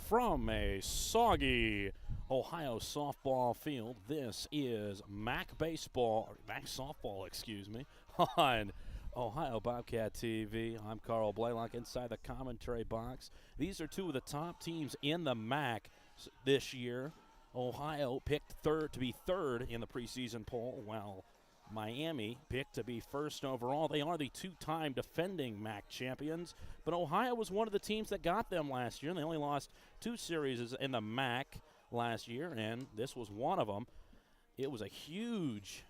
From a soggy Ohio softball field, this is MAC softball, excuse me, on Ohio Bobcat TV. I'm Carl Blaylock inside the commentary box. These are two of the top teams in the MAC this year. Ohio picked to be third in the preseason poll, while Miami picked to be first overall. They are the two-time defending MAC champions, but Ohio was one of the teams that got them last year, and they only lost 2 series in the MAC last year, and this was one of them. It was a huge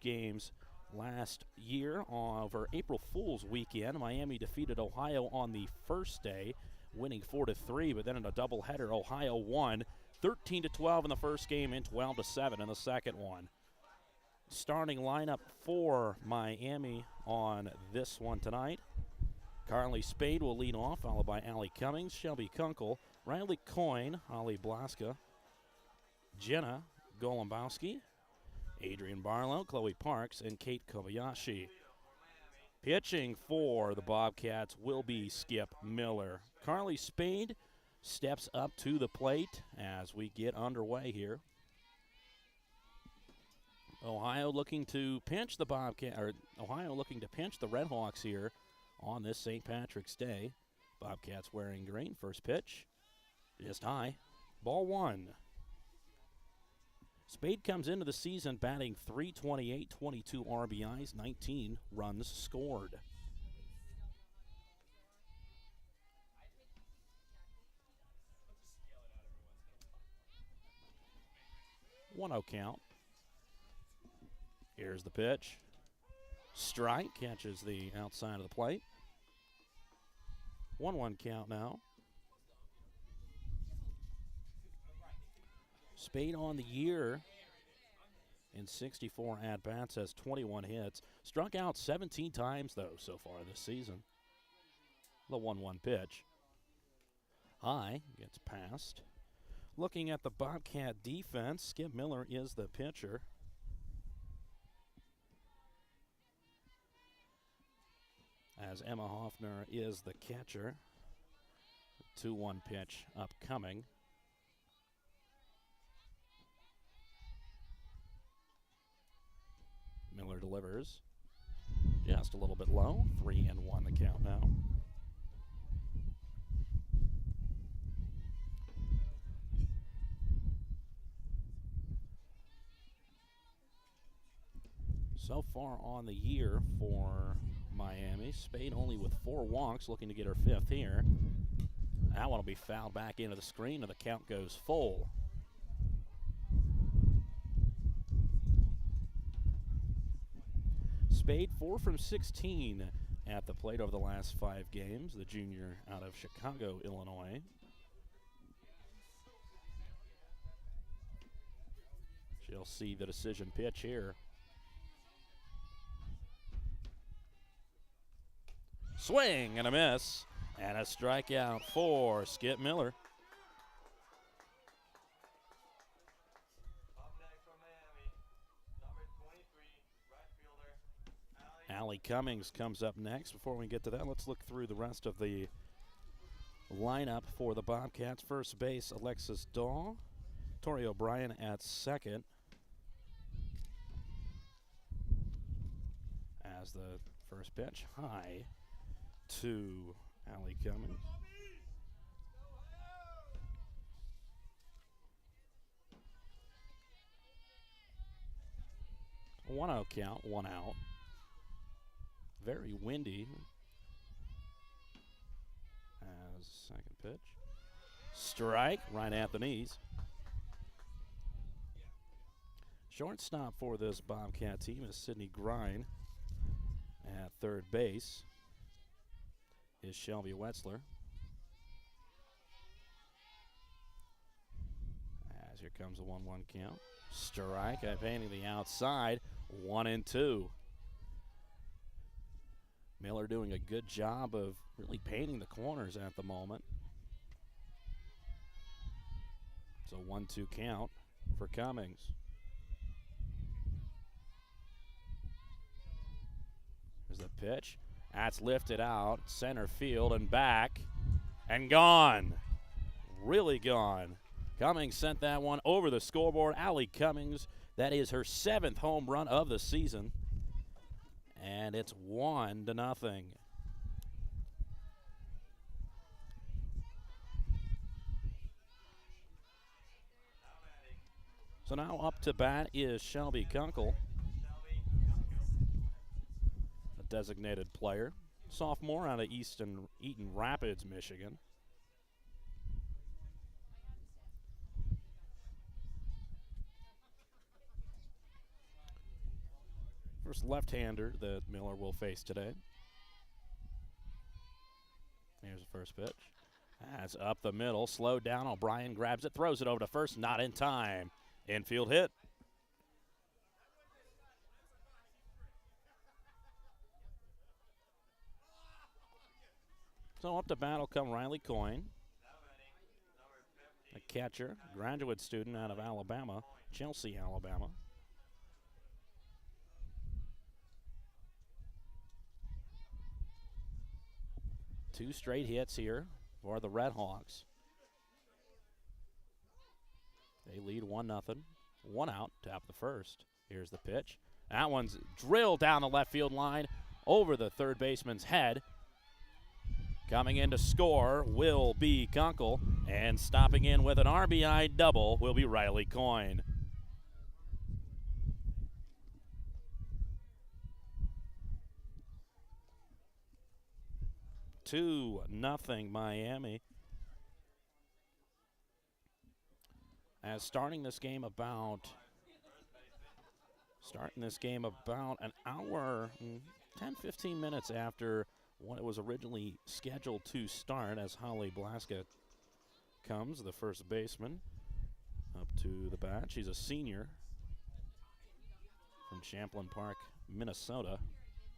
games last year over April Fool's weekend. Miami defeated Ohio on the first day, winning 4-3, but then in a doubleheader, Ohio won 13-12 in the first game and 12-7 in the second one. Starting lineup for Miami on this one tonight. Carly Spade will lead off, followed by Allie Cummings, Shelby Kunkel, Riley Coyne, Holly Blaska, Jenna Golombowski, Adrian Barlow, Chloe Parks, and Kate Kobayashi. Pitching for the Bobcats will be Skip Miller. Carly Spade steps up to the plate as we get underway here. Ohio looking to pinch the Redhawks here on this St. Patrick's Day. Bobcats wearing green. First pitch, just high. Ball 1. Spade comes into the season batting .328, 22 RBIs, 19 runs scored. 1-0 count. Here's the pitch. Strike, catches the outside of the plate. 1-1 count now. Spade on the year in 64 at-bats, has 21 hits. Struck out 17 times, though, so far this season. The 1-1 pitch. High, gets past. Looking at the Bobcat defense, Skip Miller is the pitcher. As Emma Hoffner is the catcher. 2-1 pitch upcoming. Miller delivers. Just a little bit low. 3-1 the count now. So far on the year for Miami, Spade only with 4 walks, looking to get her 5th here. That one will be fouled back into the screen, and the count goes full. Spade 4 from 16 at the plate over the last 5 games, the junior out of Chicago, Illinois. She'll see the decision pitch here. Swing and a miss, and a strikeout for Skip Miller. Allie Cummings comes up next. Before we get to that, let's look through the rest of the lineup for the Bobcats. First base, Alexis Daw. Tori O'Brien at second. As the first pitch, high to Allie Cummings. A 1-0 count, 1 out. Very windy. As second pitch. Strike right at the knees. Shortstop for this Bobcat team is Sydney Grine. At third base is Shelby Wetzler. As here comes a 1-1 count. Strike, painting the outside. 1-2. Miller doing a good job of really painting the corners at the moment. It's a 1-2 count for Cummings. There's the pitch. That's lifted out, center field and back and gone. really gone. Cummings sent that one over the scoreboard. Allie Cummings, that is her 7th home run of the season. And it's 1-0. So now up to bat is Shelby Kunkel, a designated player, sophomore out of Eaton Rapids, Michigan. First left-hander that Miller will face today. Here's the first pitch. That's up the middle, slowed down. O'Brien grabs it, throws it over to first, not in time. Infield hit. So up to bat will come Riley Coyne, a catcher, graduate student out of Alabama, Chelsea, Alabama. Two straight hits here for the Red Hawks. They lead 1-0. 1 out, top the first. Here's the pitch. That one's drilled down the left field line over the third baseman's head. Coming in to score will be Kunkel, and stopping in with an RBI double will be Riley Coyne. Nothing Miami. As starting this game about an hour, 10-15 minutes after when it was originally scheduled to start, as Holly Blaska comes, the first baseman, up to the bat. She's a senior from Champlain Park, Minnesota.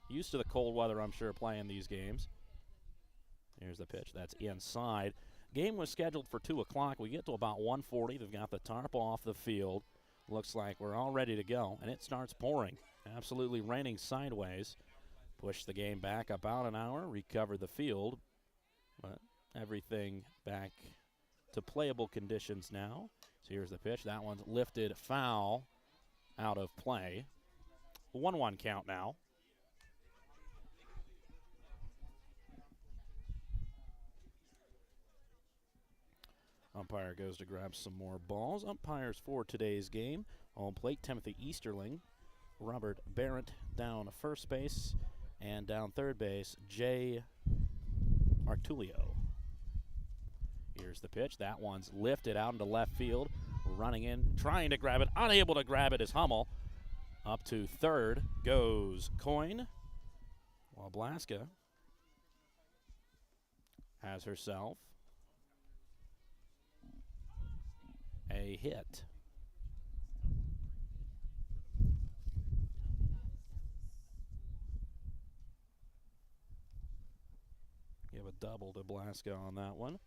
Used to the cold weather, I'm sure, playing these games. Here's the pitch. That's inside. Game was scheduled for 2 o'clock. We get to about 1:40. They've got the tarp off the field. Looks like we're all ready to go, and it starts pouring. Absolutely raining sideways. Push the game back about an hour, recover the field, but everything back to playable conditions now. So here's the pitch. That one's lifted foul, out of play. 1-1 count now. Umpire goes to grab some more balls. Umpires for today's game. On plate, Timothy Easterling. Robert Barrett down first base. And down third base, Jay Artulio. Here's the pitch. That one's lifted out into left field. Running in, trying to grab it. Unable to grab it is Hummel. Up to third goes Coyne. While Blaska has herself a hit. Give a double to Blaska on that one.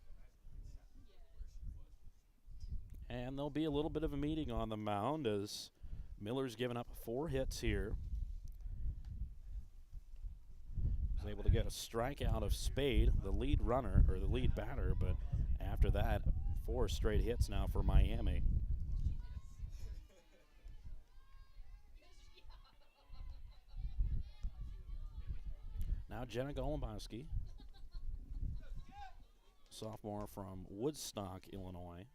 And there'll be a little bit of a meeting on the mound as Miller's given up 4 hits here. Was able to get a strikeout of Spade, the lead runner, or the lead batter, but after that, 4 straight hits now for Miami. Now Jenna Golombowski, sophomore from Woodstock, Illinois.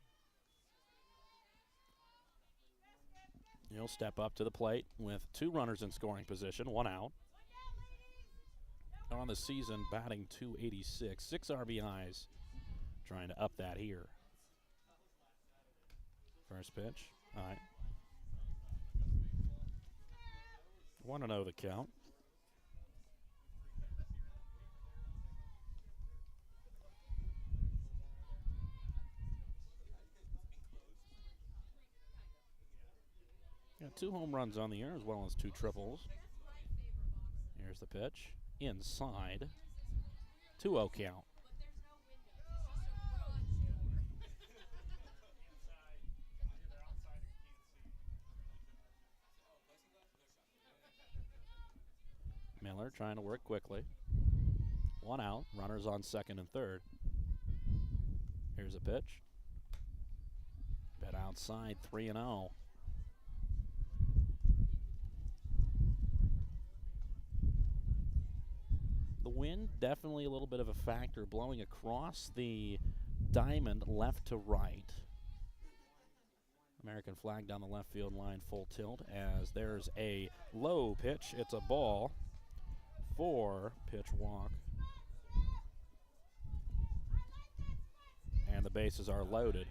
He'll step up to the plate with 2 runners in scoring position, 1 out. On the season, batting .286, 6 RBIs, trying to up that here. First pitch, all right. 1-0 the count. Got 2 home runs on the year as well as 2 triples. Here's the pitch. Inside. 2-0 count. Miller trying to work quickly. 1 out. Runners on second and third. Here's a pitch. Right outside, 3-0. The wind, definitely a little bit of a factor, blowing across the diamond left to right. American flag down the left field line, full tilt, as there's a low pitch. It's a ball for pitch walk. And the bases are loaded.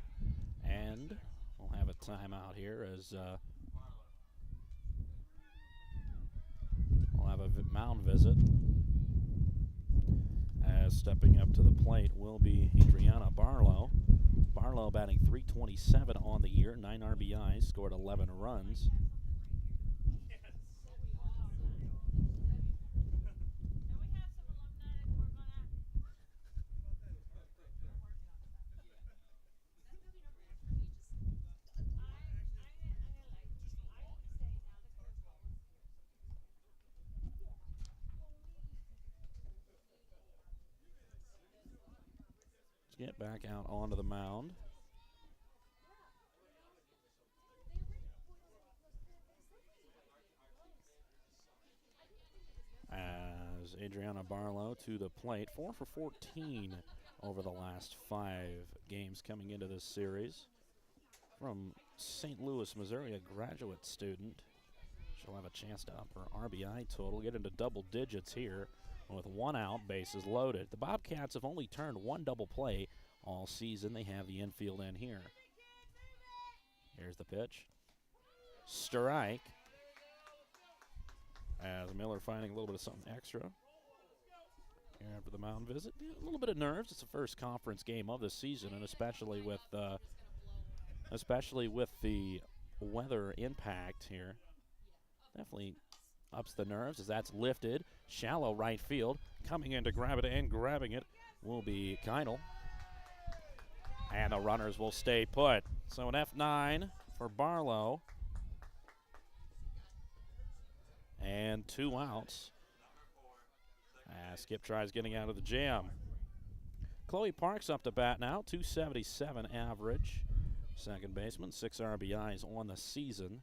And we'll have a timeout here as we'll have a mound visit. As stepping up to the plate will be Adriana Barlow. Barlow batting .327 on the year, 9 RBIs, scored 11 runs. Let's get back out onto the mound. As Adriana Barlow to the plate, 4 for 14 over the last 5 games coming into this series. From St. Louis, Missouri, a graduate student. She'll have a chance to up her RBI total, get into double digits here with 1 out, bases loaded. The Bobcats have only turned 1 double play all season. They have the infield in here. Here's the pitch. Strike. As Miller finding a little bit of something extra. Here after the mound visit. A little bit of nerves. It's the first conference game of the season, and especially with the weather impact here. Definitely ups the nerves as that's lifted. Shallow right field. Coming in to grab it and grabbing it will be Keinel. And the runners will stay put. So an F9 for Barlow. And 2 outs. Skip tries getting out of the jam. Chloe Parks up to bat now, .277 average. Second baseman, 6 RBIs on the season.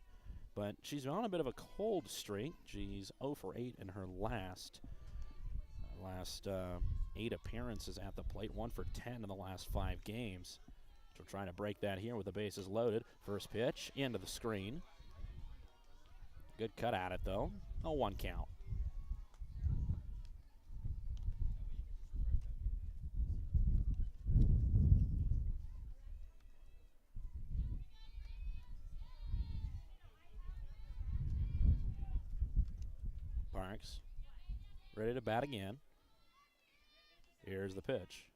But she's on a bit of a cold streak. She's 0 for 8 in her last 8 appearances at the plate, 1 for 10 in the last 5 games. So we're trying to break that here with the bases loaded. First pitch into the screen. Good cut at it, though. A 1 count. Parks ready to bat again. Here's the pitch.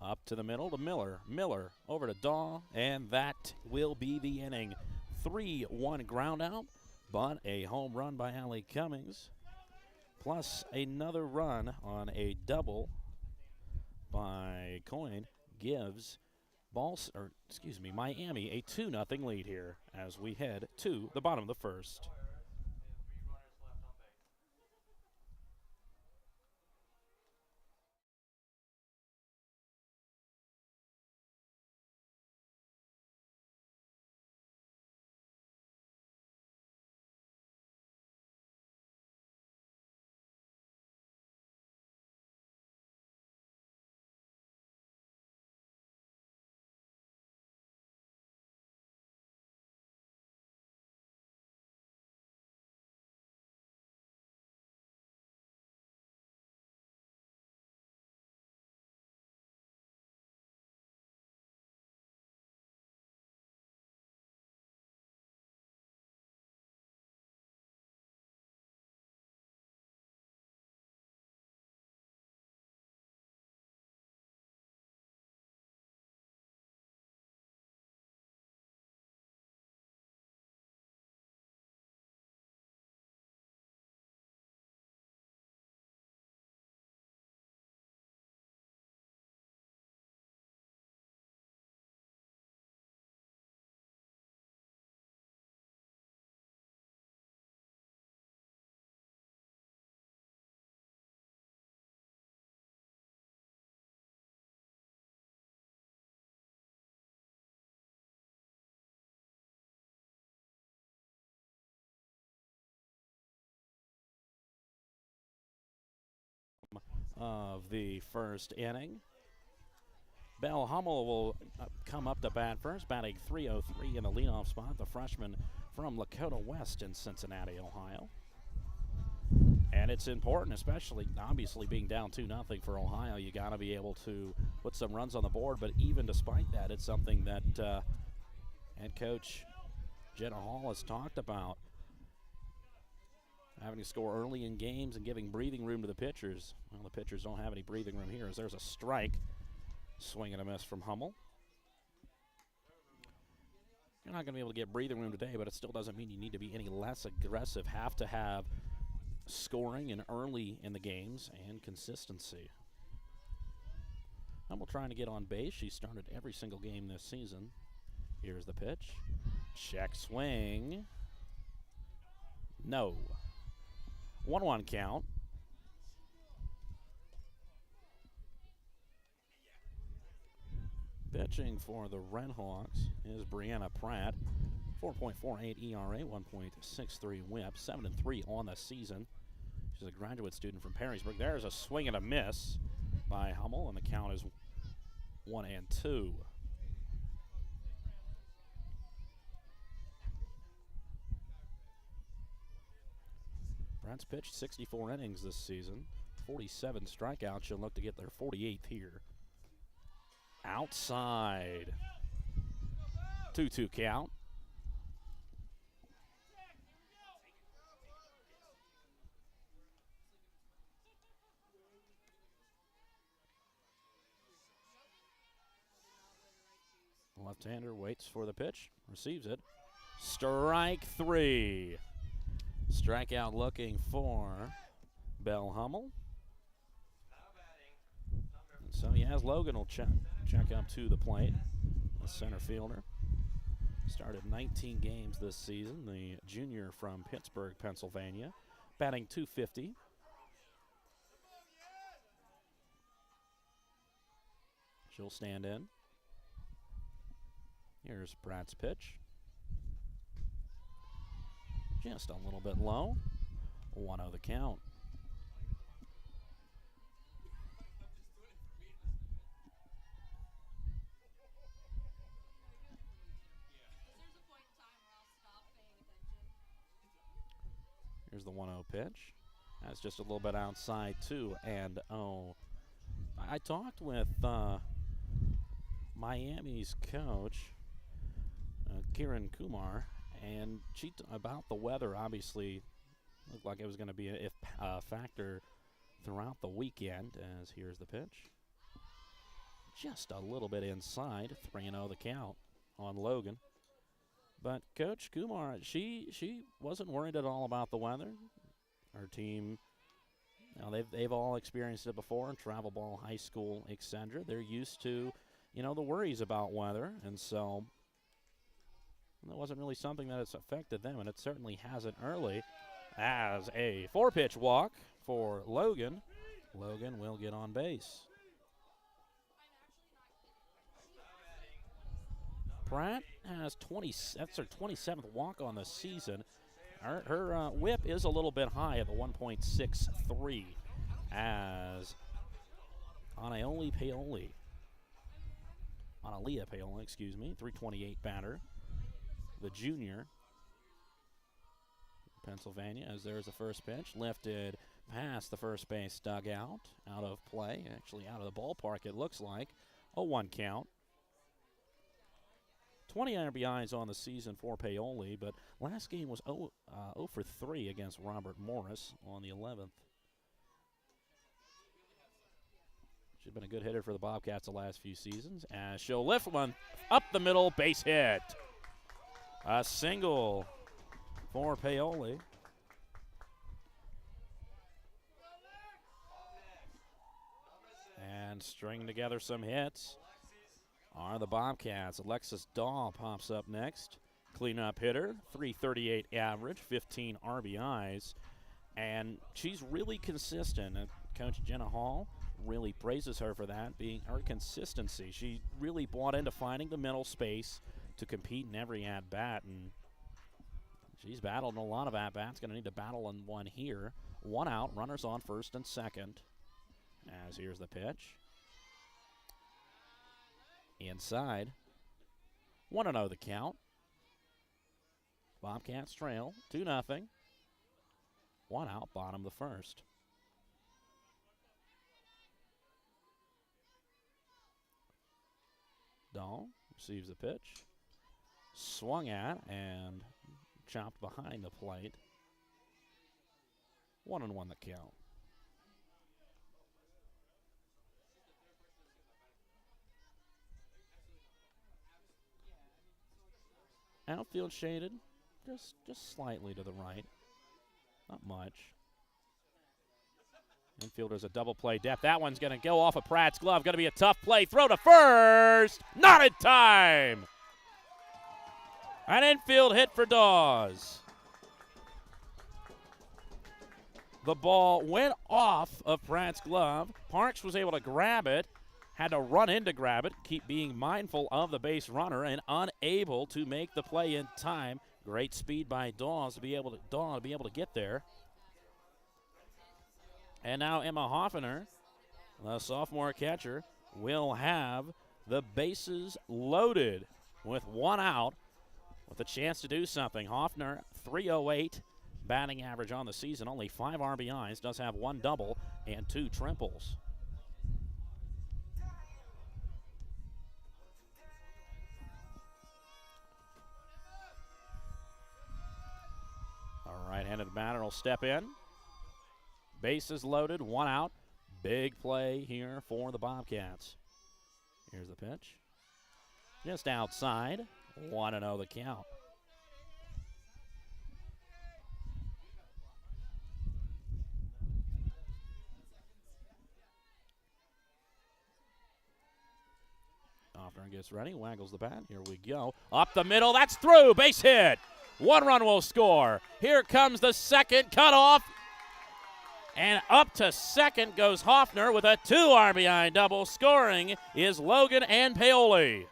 Up to the middle to Miller. Miller over to Daw, and that will be the inning. 3-1 ground out. But a home run by Allie Cummings, plus another run on a double by Coyne gives Miami a 2-0 lead here as we head to the bottom of the first. of the first inning. Belle Hummel will come up to bat first, batting .303 in the leadoff spot, the freshman from Lakota West in Cincinnati, Ohio. And it's important, especially obviously being down 2-0 for Ohio. You got to be able to put some runs on the board, but even despite that, it's something that head coach Jenna Hall has talked about. Having to score early in games and giving breathing room to the pitchers. Well, the pitchers don't have any breathing room here as there's a strike. Swing and a miss from Hummel. You're not going to be able to get breathing room today, but it still doesn't mean you need to be any less aggressive. Have to have scoring and early in the games and consistency. Hummel trying to get on base. She started every single game this season. Here's the pitch. Check swing. No. 1-1 count. Pitching for the Redhawks is Brianna Pratt. 4.48 ERA, 1.63 whip, 7-3 on the season. She's a graduate student from Perrysburg. There's a swing and a miss by Hummel, and the count is 1-2. Pratt's pitched 64 innings this season, 47 strikeouts. She'll look to get their 48th here. Outside. 2-2 count. Left-hander waits for the pitch, receives it. Strike 3. Strikeout looking for Belle Hummel. And so yes, Logan will check up to the plate. The center fielder. Started 19 games this season. The junior from Pittsburgh, Pennsylvania. Batting .250. She'll stand in. Here's Pratt's pitch. Just a little bit low. 1-0 the count. Here's the 1-0 pitch. That's just a little bit outside, 2-0. I talked with Miami's coach, Kiran Kumar, and about the weather. Obviously looked like it was going to be a factor throughout the weekend. As here's the pitch, just a little bit inside. 3-0 the count on Logan. But Coach Kumar, she wasn't worried at all about the weather. Her team, they've all experienced it before in travel ball, high school, etc. They're used to the worries about weather, and so that wasn't really something that has affected them, and it certainly hasn't early. As a 4-pitch walk for Logan. Logan will get on base. Pratt has 20. That's her 27th walk on the season. Her whip is a little bit high at the 1.63. As Analia Paola, excuse me, 328 batter. The junior, Pennsylvania, as there's the first pitch, lifted past the first base dugout, out of play, actually out of the ballpark it looks like. 0-1 count. 20 RBIs on the season for Paoli, but last game was 0 for 3 against Robert Morris on the 11th. She's been a good hitter for the Bobcats the last few seasons, as she'll lift one up the middle, base hit. A single for Paoli. And stringing together some hits are the Bobcats. Alexis Dahl pops up next. Cleanup hitter, 338 average, 15 RBIs. And she's really consistent. And Coach Jenna Hall really praises her for that, being her consistency. She really bought into finding the middle space to compete in every at-bat. And she's battled in a lot of at-bats. Going to need to battle in one here. 1 out, runners on first and second. As here's the pitch. Inside. 1-0 the count. Bobcats trail 2-0. 1 out, bottom of the first. Dahl receives the pitch. Swung at and chopped behind the plate. 1-1 the count. Outfield shaded, just slightly to the right. Not much. Infielder's a double play depth. That one's going to go off of Pratt's glove. Going to be a tough play. Throw to first. Not in time. An infield hit for Dawes. The ball went off of Pratt's glove. Parks was able to grab it. Had to run in to grab it, keep being mindful of the base runner, and unable to make the play in time. Great speed by Dawes to be able to get there. And now Emma Hoffner, the sophomore catcher, will have the bases loaded with 1 out with a chance to do something. Hoffner, .308 batting average on the season, only 5 RBIs, does have 1 double and 2 triples. All right-handed batter will step in. Bases loaded, 1 out. Big play here for the Bobcats. Here's the pitch. Just outside. 1-0 the count. Hoffner gets ready, waggles the bat. Here we go. Up the middle, that's through. Base hit. 1 run will score. Here comes the second cutoff. And up to second goes Hoffner with a 2 RBI double. Scoring is Logan and Paoli.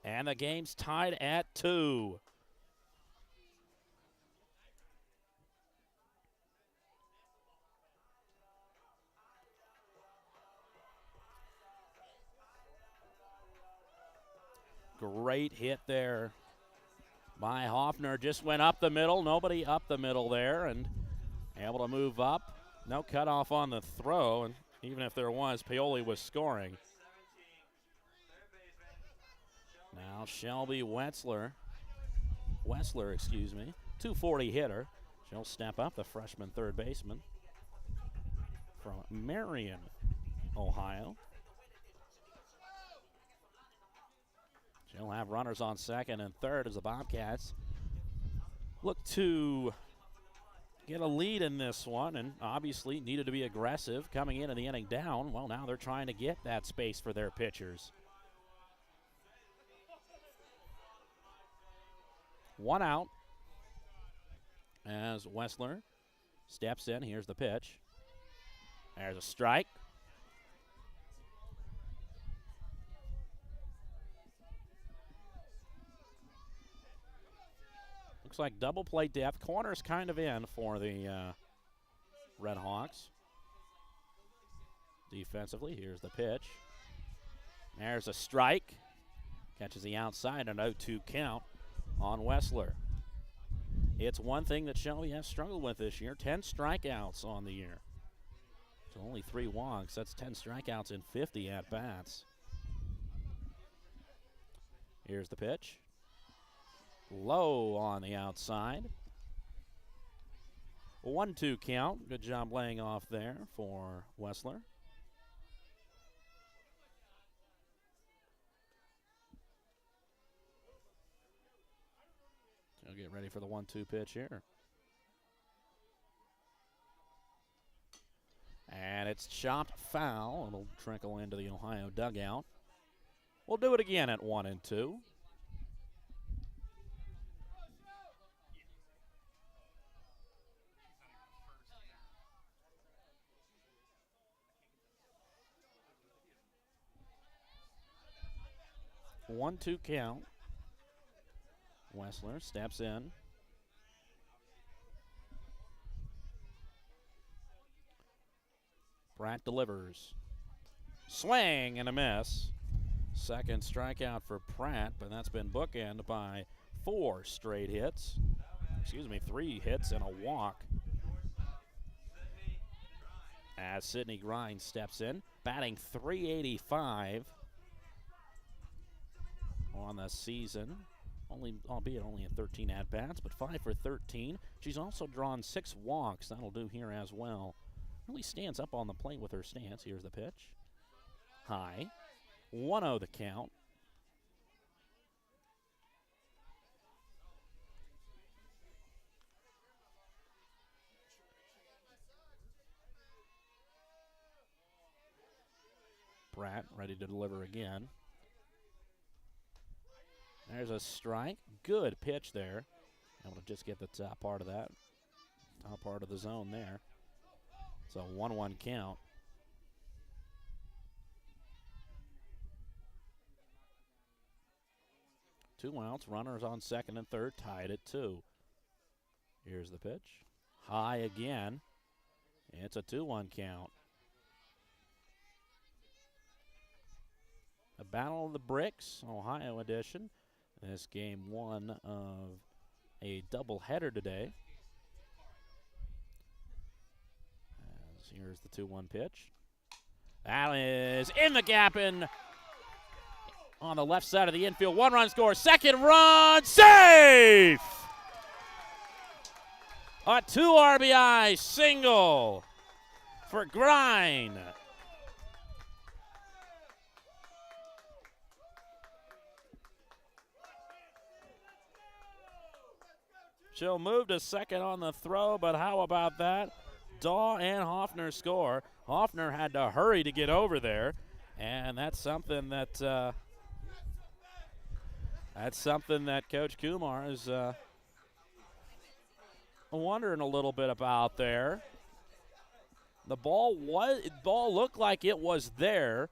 And the game's tied at 2. Great hit there by Hoffner. Just went up the middle. Nobody up the middle there, and able to move up. No cutoff on the throw, and even if there was, Paoli was scoring. Now Shelby Wessler, 240 hitter. She'll step up, the freshman third baseman from Marion, Ohio. She'll have runners on second and third as the Bobcats look to get a lead in this one, and obviously needed to be aggressive coming in the inning down. Well, now they're trying to get that space for their pitchers. 1 out as Wessler steps in. Here's the pitch. There's a strike. Looks like double play depth. Corner's kind of in for the Red Hawks. Defensively, here's the pitch. There's a strike. Catches the outside, an 0-2 count on Wessler. It's one thing that Shelby has struggled with this year. 10 strikeouts on the year. So only 3 walks. That's 10 strikeouts in 50 at-bats. Here's the pitch. Low on the outside. 1-2 count. Good job laying off there for Wessler. So get ready for the 1-2 pitch here. And it's chopped foul. It'll trickle into the Ohio dugout. We'll do it again at 1-2. 1-2 count. Wessler steps in. Pratt delivers. Swing and a miss. Second strikeout for Pratt, but that's been bookended by 4 straight hits. Excuse me, 3 hits and a walk. As Sidney Grimes steps in, batting .385 on the season. Albeit only in 13 at-bats, but 5 for 13. She's also drawn 6 walks. That'll do here as well. Really stands up on the plate with her stance. Here's the pitch. High. 1-0 the count. Pratt ready to deliver again. There's a strike. Good pitch there. Able to just get the top part of that. Top part of the zone there. So 1-1 count. Two outs. Runners on second and third. Tied at 2. Here's the pitch. High again. It's a 2-1 count. A Battle of the Bricks, Ohio edition. This game 1 of a doubleheader today. As here's the 2-1 pitch. That is in the gap and on the left side of the infield. 1 run score. Second run. Safe! A 2 RBI single for Grind. She'll move to second on the throw, but how about that? Daw and Hoffner score. Hoffner had to hurry to get over there, and that's something that Coach Kumar is wondering a little bit about there. The ball looked like it was there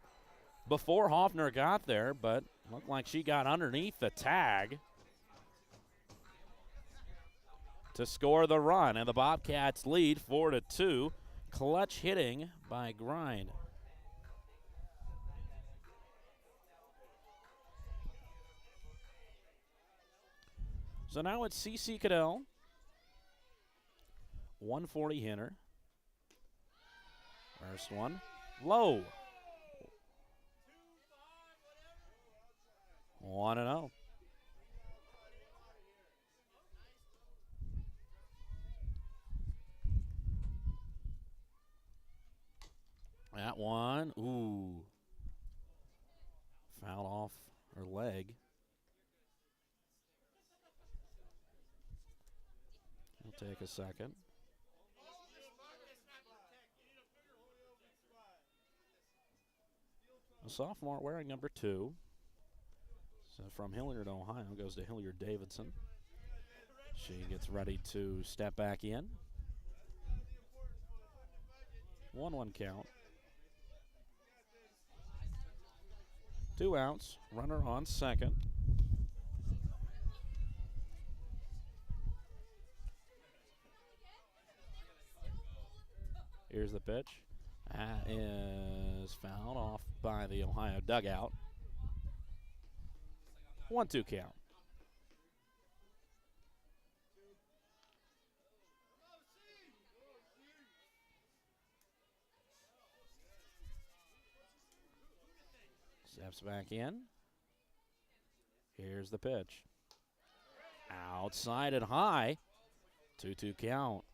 before Hoffner got there, but looked like she got underneath the tag to score the run, and the Bobcats lead 4-2. Clutch hitting by Grind. So now it's CC Cadell. 140 hitter. First one, low. 1-0. That one, ooh. Fouled off her leg. It'll take a second. A sophomore wearing number 2. So from Hilliard, Ohio, goes to Hilliard Davidson. She gets ready to step back in. 1-1 count. 2 outs, runner on second. Here's the pitch. That is fouled off by the Ohio dugout. 1-2 count. Steps back in. Here's the pitch. Outside and high. 2-2 count.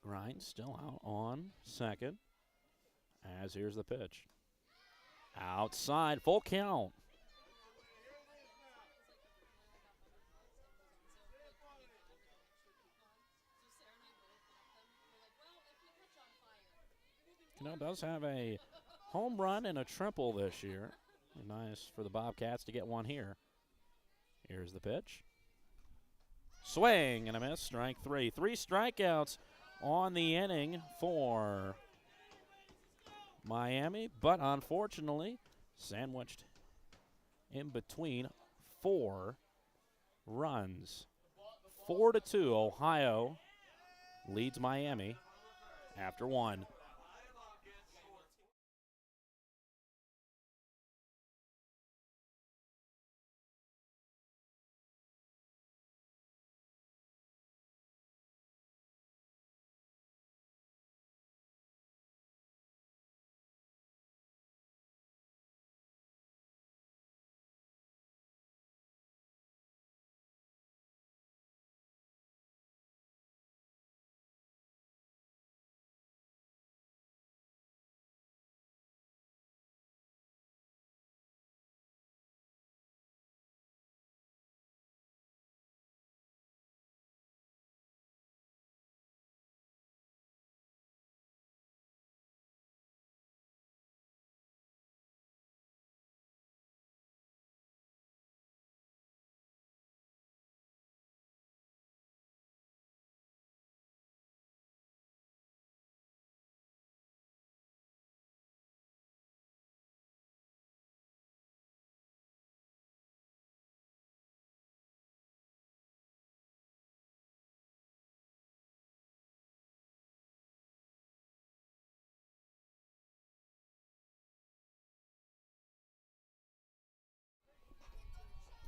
Grind still out on second. As here's the pitch. Outside, full count. Does have a home run and a triple this year. Nice for the Bobcats to get one here. Here's the pitch. Swing and a miss, strike three. 3 strikeouts on the inning for Miami, but unfortunately sandwiched in between 4 runs. 4-2, Ohio leads Miami after 1.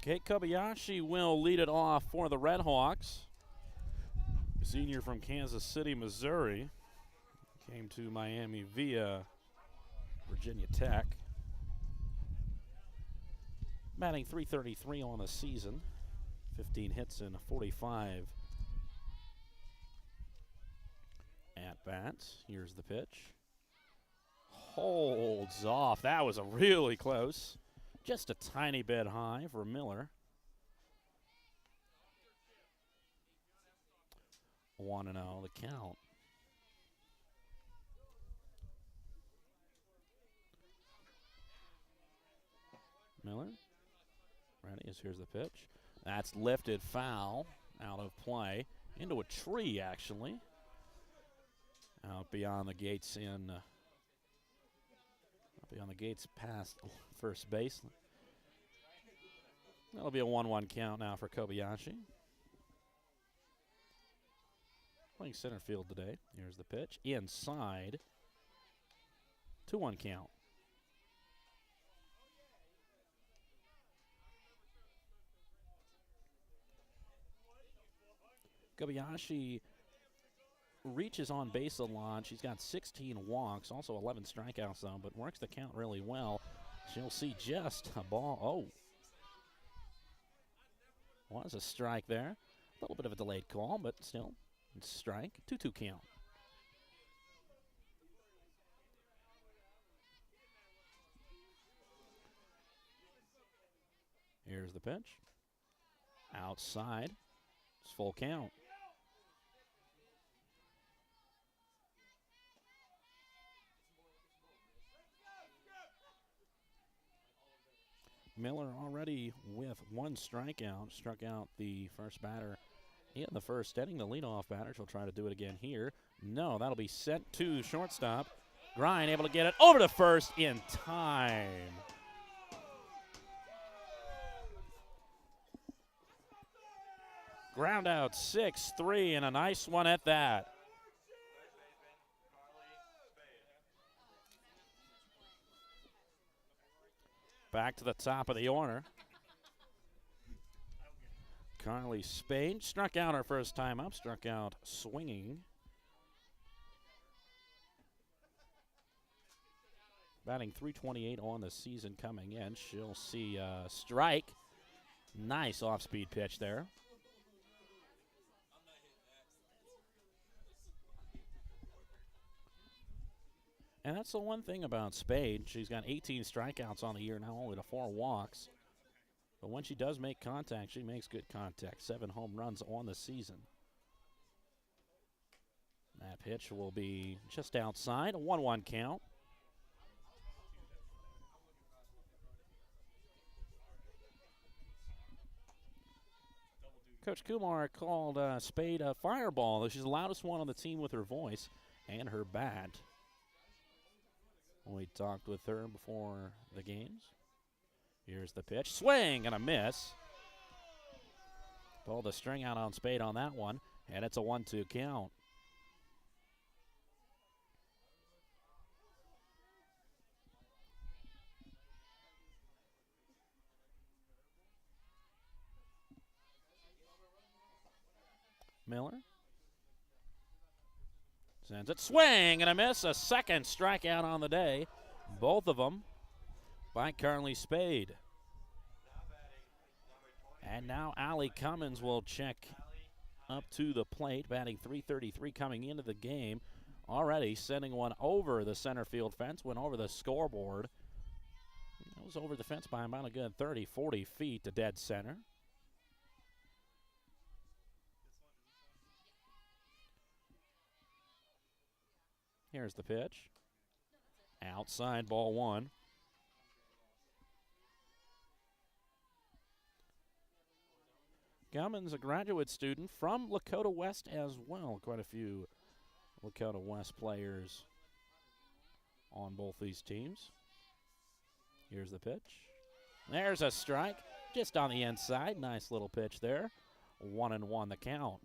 Kate Kobayashi will lead it off for the Red Hawks. A senior from Kansas City, Missouri. Came to Miami via Virginia Tech. Batting .333 on the season. 15 hits and 45 at-bats. Here's the pitch. Holds off. That was a really close. Just a tiny bit high for Miller. 1-0 the count. Miller. Ready as here's the pitch. That's lifted foul out of play. Into a tree, actually. Out beyond the gates past first base. That'll be a 1-1 count now for Kobayashi. Playing center field today. Here's the pitch. Inside. 2-1 count. Kobayashi reaches on base a lot. She's got 16 walks, also 11 strikeouts though, but works the count really well. She'll see just a ball. Oh. Was a strike there. A little bit of a delayed call, but still, it's strike. 2-2 count. Here's the pitch. Outside. It's full count. Miller already with 1 strikeout. Struck out the first batter in the first inning. The leadoff batter. She'll try to do it again here. No, that'll be sent to shortstop. Grind able to get it over to first in time. Ground out 6-3 and a nice one at that. Back to the top of the order. Carly Spain struck out her first time up, struck out swinging. Batting .328 on the season coming in. She'll see a strike. Nice off-speed pitch there. And that's the one thing about Spade. She's got 18 strikeouts on the year now, only to 4 walks. But when she does make contact, she makes good contact. 7 home runs on the season. That pitch will be just outside, a 1-1 count. Coach Kumar called Spade a fireball. She's the loudest one on the team with her voice and her bat. We talked with her before the games. Here's the pitch. Swing and a miss. Pulled the string out on Spade on that one, and it's a 1-2 count. Miller sends it. Swing and a miss. A second strikeout on the day. Both of them by Carly Spade. And now Allie Cummins will check up to the plate, batting .333 coming into the game. Already sending one over the center field fence, went over the scoreboard. It was over the fence by about a good 30, 40 feet to dead center. Here's the pitch. Outside, ball one. Cummins, a graduate student from Lakota West as well. Quite a few Lakota West players on both these teams. Here's the pitch. There's a strike just on the inside. Nice little pitch there. 1-1 the count.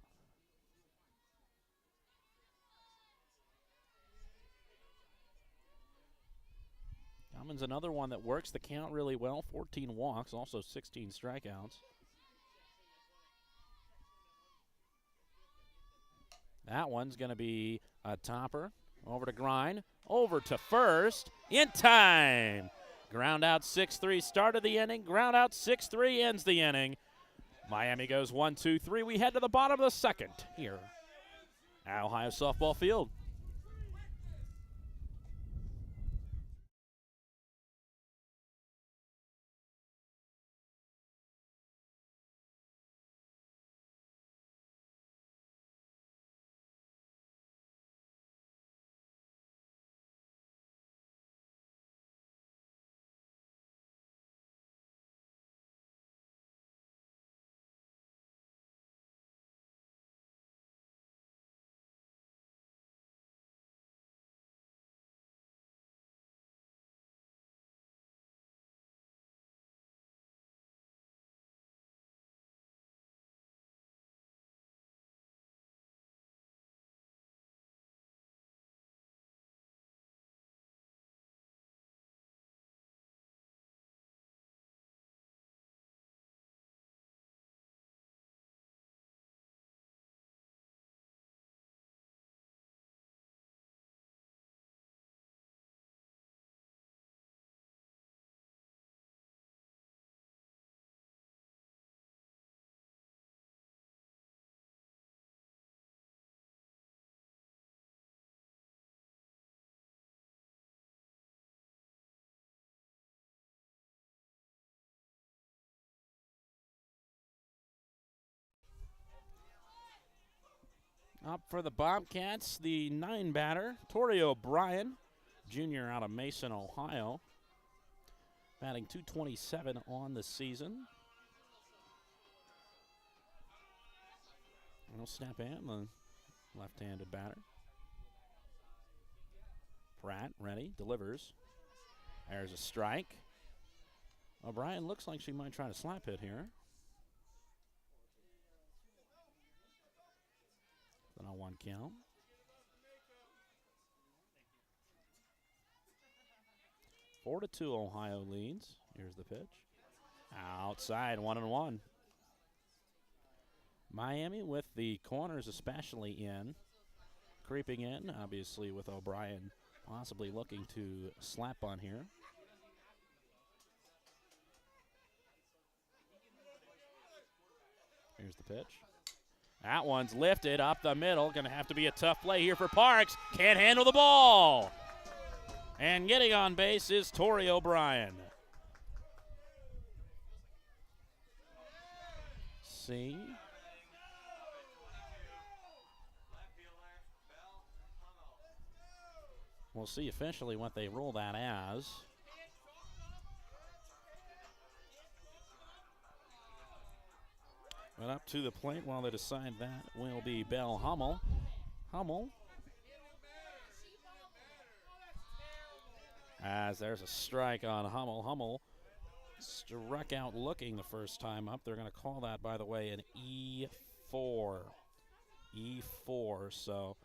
Cummins, another one that works the count really well. 14 walks, also 16 strikeouts. That one's going to be a topper. Over to Grind. Over to first. In time. Ground out 6-3. Started the inning. Ground out 6-3. Ends the inning. Miami goes 1-2-3. We head to the bottom of the second here at Ohio Softball Field. Up for the Bobcats, the 9-batter, Torrey O'Brien, junior out of Mason, Ohio. Batting .227 on the season. We'll snap in the left-handed batter. Pratt, ready, delivers. There's a strike. O'Brien looks like she might try to slap hit here. Then on 1 count. Four to 2, Ohio leads. Here's the pitch. Outside, 1-1. Miami with the corners especially in. Creeping in, obviously, with O'Brien possibly looking to slap on here. Here's the pitch. That one's lifted up the middle. Going to have to be a tough play here for Parks. Can't handle the ball. And getting on base is Torrey O'Brien. See. We'll see officially what they rule that as. And up to the plate while they decide that will be Bell Hummel. Hummel. As there's a strike on Hummel. Hummel struck out looking the first time up. They're going to call that, by the way, an E4. E4, so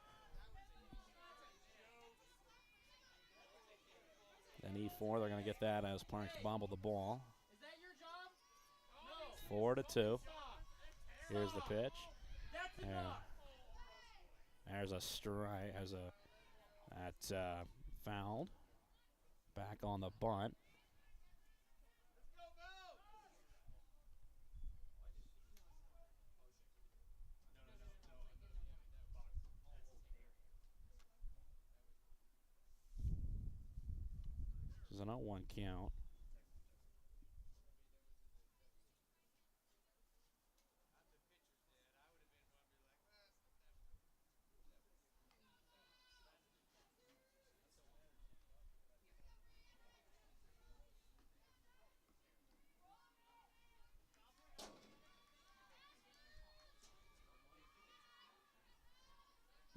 an E4, they're going to get that as Parks bobbled the ball. 4-2. Here's the pitch. There's a strike, that's fouled. Back on the bunt. This is an 0-1 count.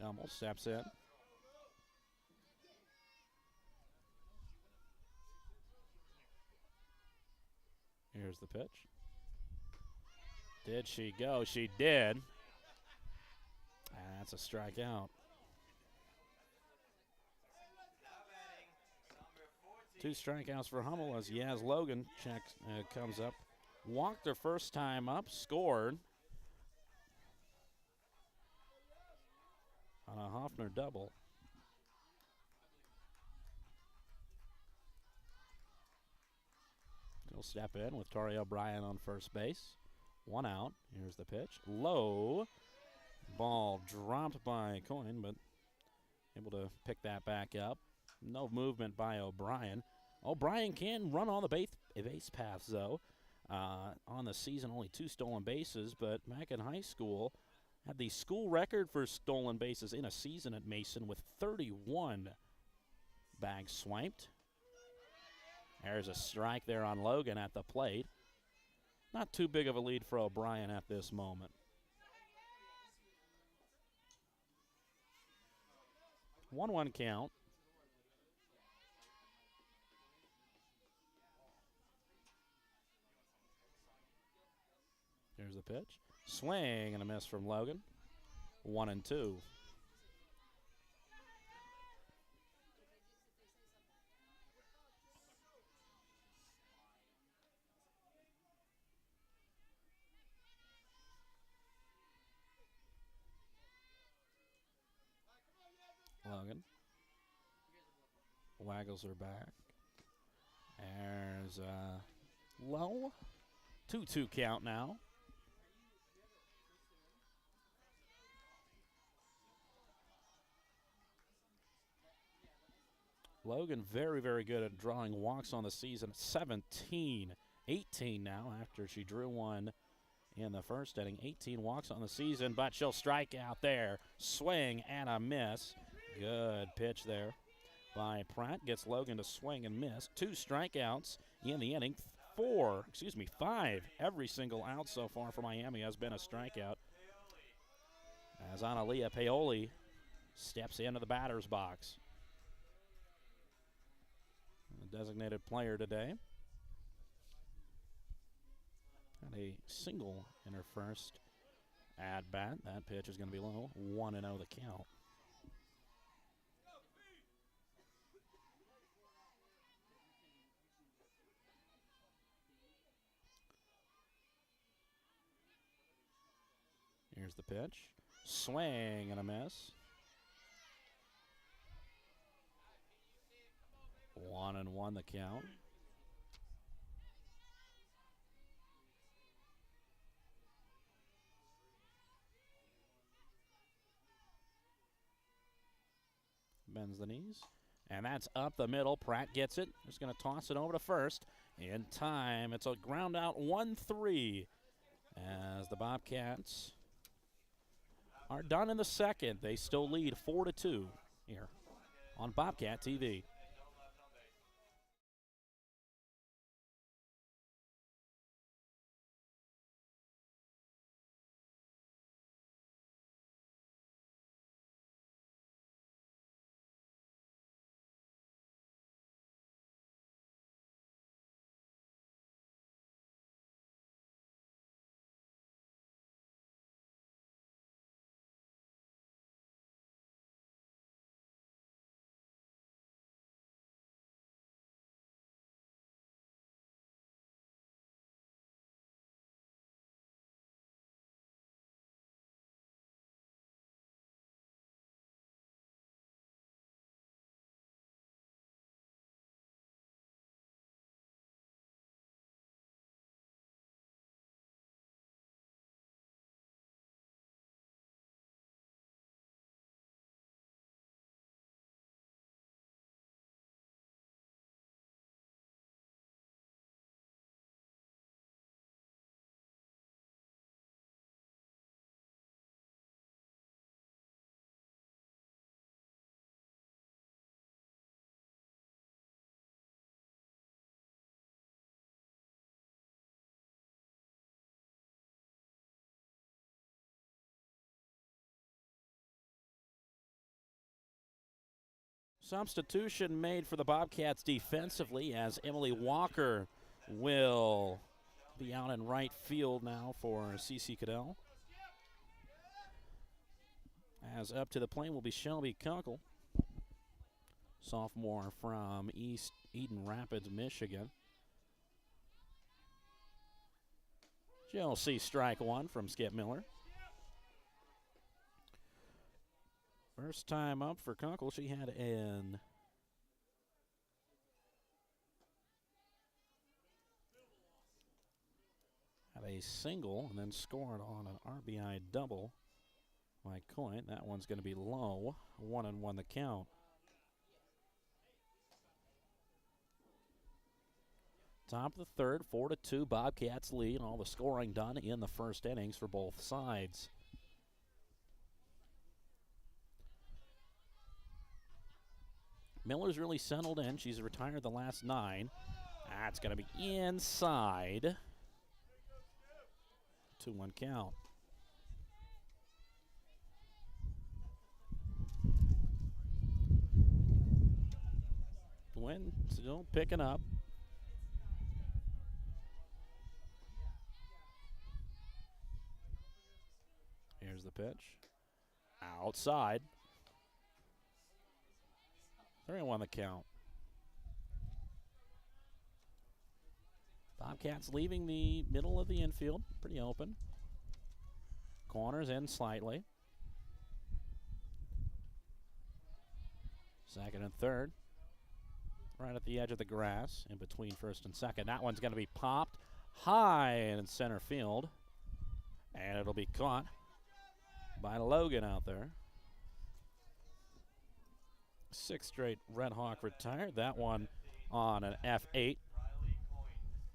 Hummel steps in. Here's the pitch. Did she go? She did. That's a strikeout. 2 strikeouts for Hummel as Yaz Logan comes up. Walked her first time up, scored on a Hoffner double. He'll step in with Tori O'Brien on first base. 1 out. Here's the pitch. Low. Ball dropped by Coyne, but able to pick that back up. No movement by O'Brien. O'Brien can run on the base paths, though. On the season, only 2 stolen bases, but back in high school, had the school record for stolen bases in a season at Mason with 31 bags swiped. There's a strike there on Logan at the plate. Not too big of a lead for O'Brien at this moment. 1-1 count. Here's the pitch. Swing and a miss from Logan. 1-2. Logan. Waggles her back. There's low. 2-2 count now. Logan very, very good at drawing walks on the season. 17, 18 now after she drew one in the first inning. 18 walks on the season, but she'll strike out there. Swing and a miss. Good pitch there by Pratt. Gets Logan to swing and miss. 2 strikeouts in the inning. 5. Every single out so far for Miami has been a strikeout. As Analia Paoli steps into the batter's box. The designated player today. Had a single in her first at bat. That pitch is going to be low. 1-0 the count. Here's the pitch. Swing and a miss. 1-1 the count. Bends the knees. And that's up the middle. Pratt gets it. Just going to toss it over to first. In time. It's a ground out 1-3 as the Bobcats are done in the second. They still lead 4-2 here on Bobcat TV. Substitution made for the Bobcats defensively as Emily Walker will be out in right field now for CC Cadell. As up to the plate will be Shelby Kunkel, sophomore from East Eden Rapids, Michigan. She'll see strike one from Skip Miller. First time up for Kunkel, she had a single and then scored on an RBI double by Coyne. That one's going to be low, 1-1 the count. Top of the third, 4-2, Bobcats lead. All the scoring done in the first innings for both sides. Miller's really settled in. She's retired the last 9. That's going to be inside. 2-1 count. Wind still picking up. Here's the pitch. Outside. 3-1 the count. Bobcats leaving the middle of the infield. Pretty open. Corners in slightly. Second and third. Right at the edge of the grass, in between first and second. That one's going to be popped high in center field. And it'll be caught by Logan out there. 6th straight Red Hawk retired. That one on an F8.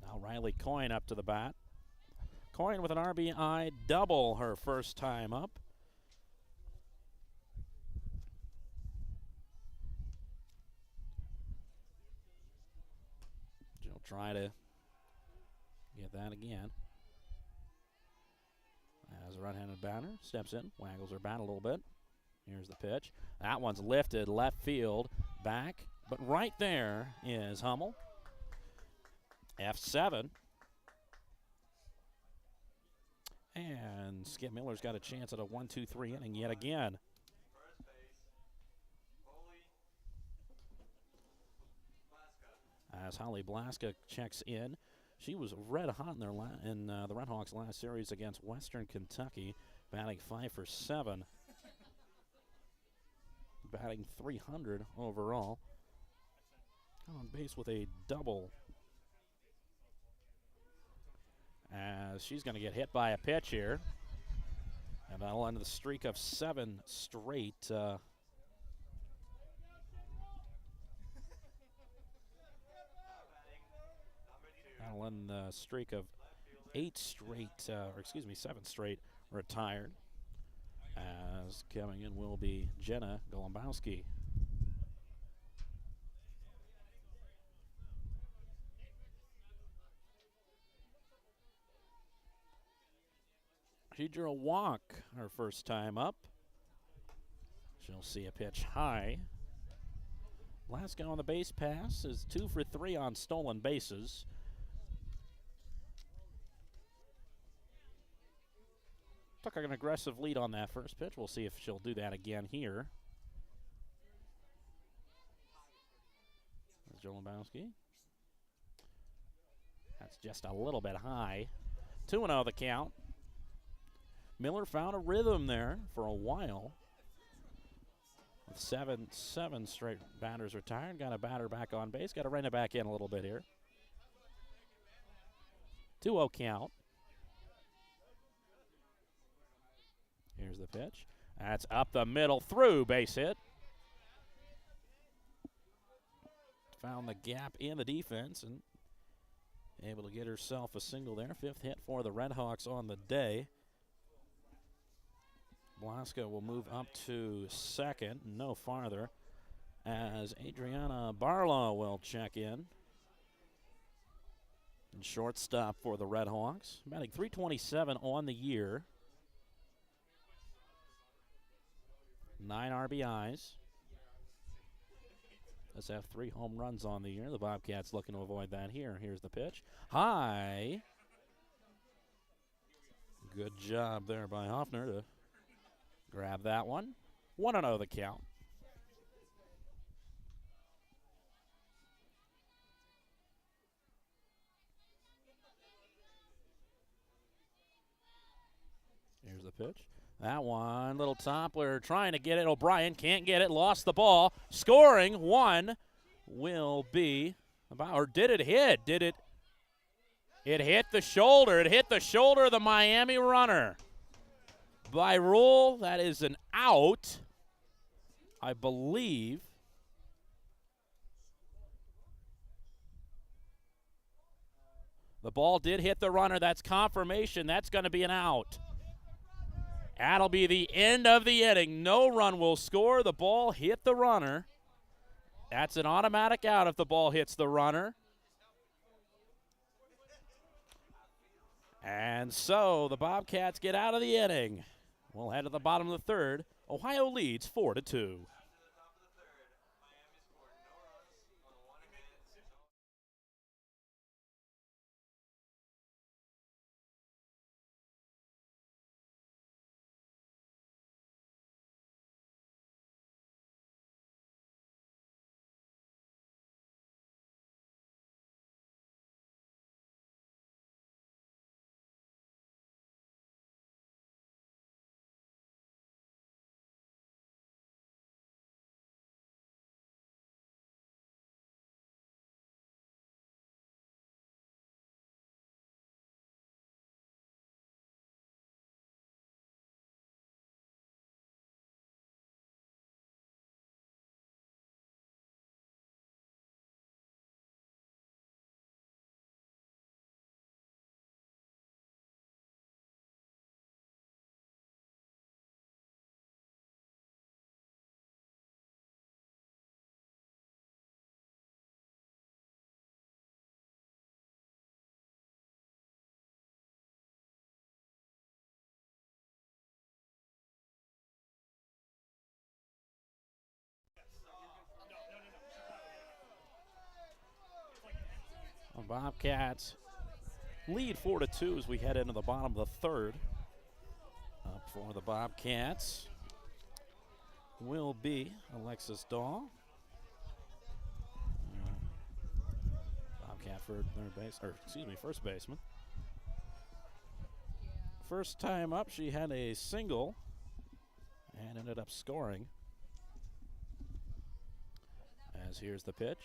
Now Riley Coyne up to the bat. Coyne with an RBI double her first time up. She'll try to get that again. As a right-handed batter steps in, waggles her bat a little bit. Here's the pitch. That one's lifted left field, back, but right there is Hummel. F7. And Skip Miller's got a chance at a 1-2-3 inning yet again. As Holly Blaska checks in. She was red hot in the Red Hawks' last series against Western Kentucky, batting 5 for 7. Batting 300 overall. On base with a double. As she's going to get hit by a pitch here. And that'll end the streak of 7 straight. That'll end the streak of 7 straight retired. As coming in will be Jenna Golombowski. She drew a walk her first time up. She'll see a pitch high. Blaska on the base pass is 2 for 3 on stolen bases. Took an aggressive lead on that first pitch. We'll see if she'll do that again here. There's Golombowski. That's just a little bit high. 2-0 the count. Miller found a rhythm there for a while. With 7 straight batters retired. Got a batter back on base. Got to rein it back in a little bit here. 2-0 count. Here's the pitch. That's up the middle, through, base hit. Found the gap in the defense and able to get herself a single there. 5th hit for the Red Hawks on the day. Blaska will move up to second, no farther, as Adriana Barlow will check in. And shortstop for the Red Hawks. Batting .327 on the year. 9 RBIs. Does have 3 home runs on the year. The Bobcats looking to avoid that here. Here's the pitch. High. Good job there by Hoffner to grab that one. 1-0 the count. Here's the pitch. That one, little toppler, trying to get it. O'Brien can't get it, lost the ball. Scoring one will be about, or did it hit? Did it? It hit the shoulder. It hit the shoulder of the Miami runner. By rule, that is an out, I believe. The ball did hit the runner. That's confirmation. That's going to be an out. That'll be the end of the inning. No run will score. The ball hit the runner. That's an automatic out if the ball hits the runner. And so the Bobcats get out of the inning. We'll head to the bottom of the third. Ohio leads 4-2. The Bobcats lead 4-2 as we head into the bottom of the third. Up for the Bobcats will be Alexis Daw. Bobcat for first baseman. First time up, she had a single and ended up scoring. As here's the pitch.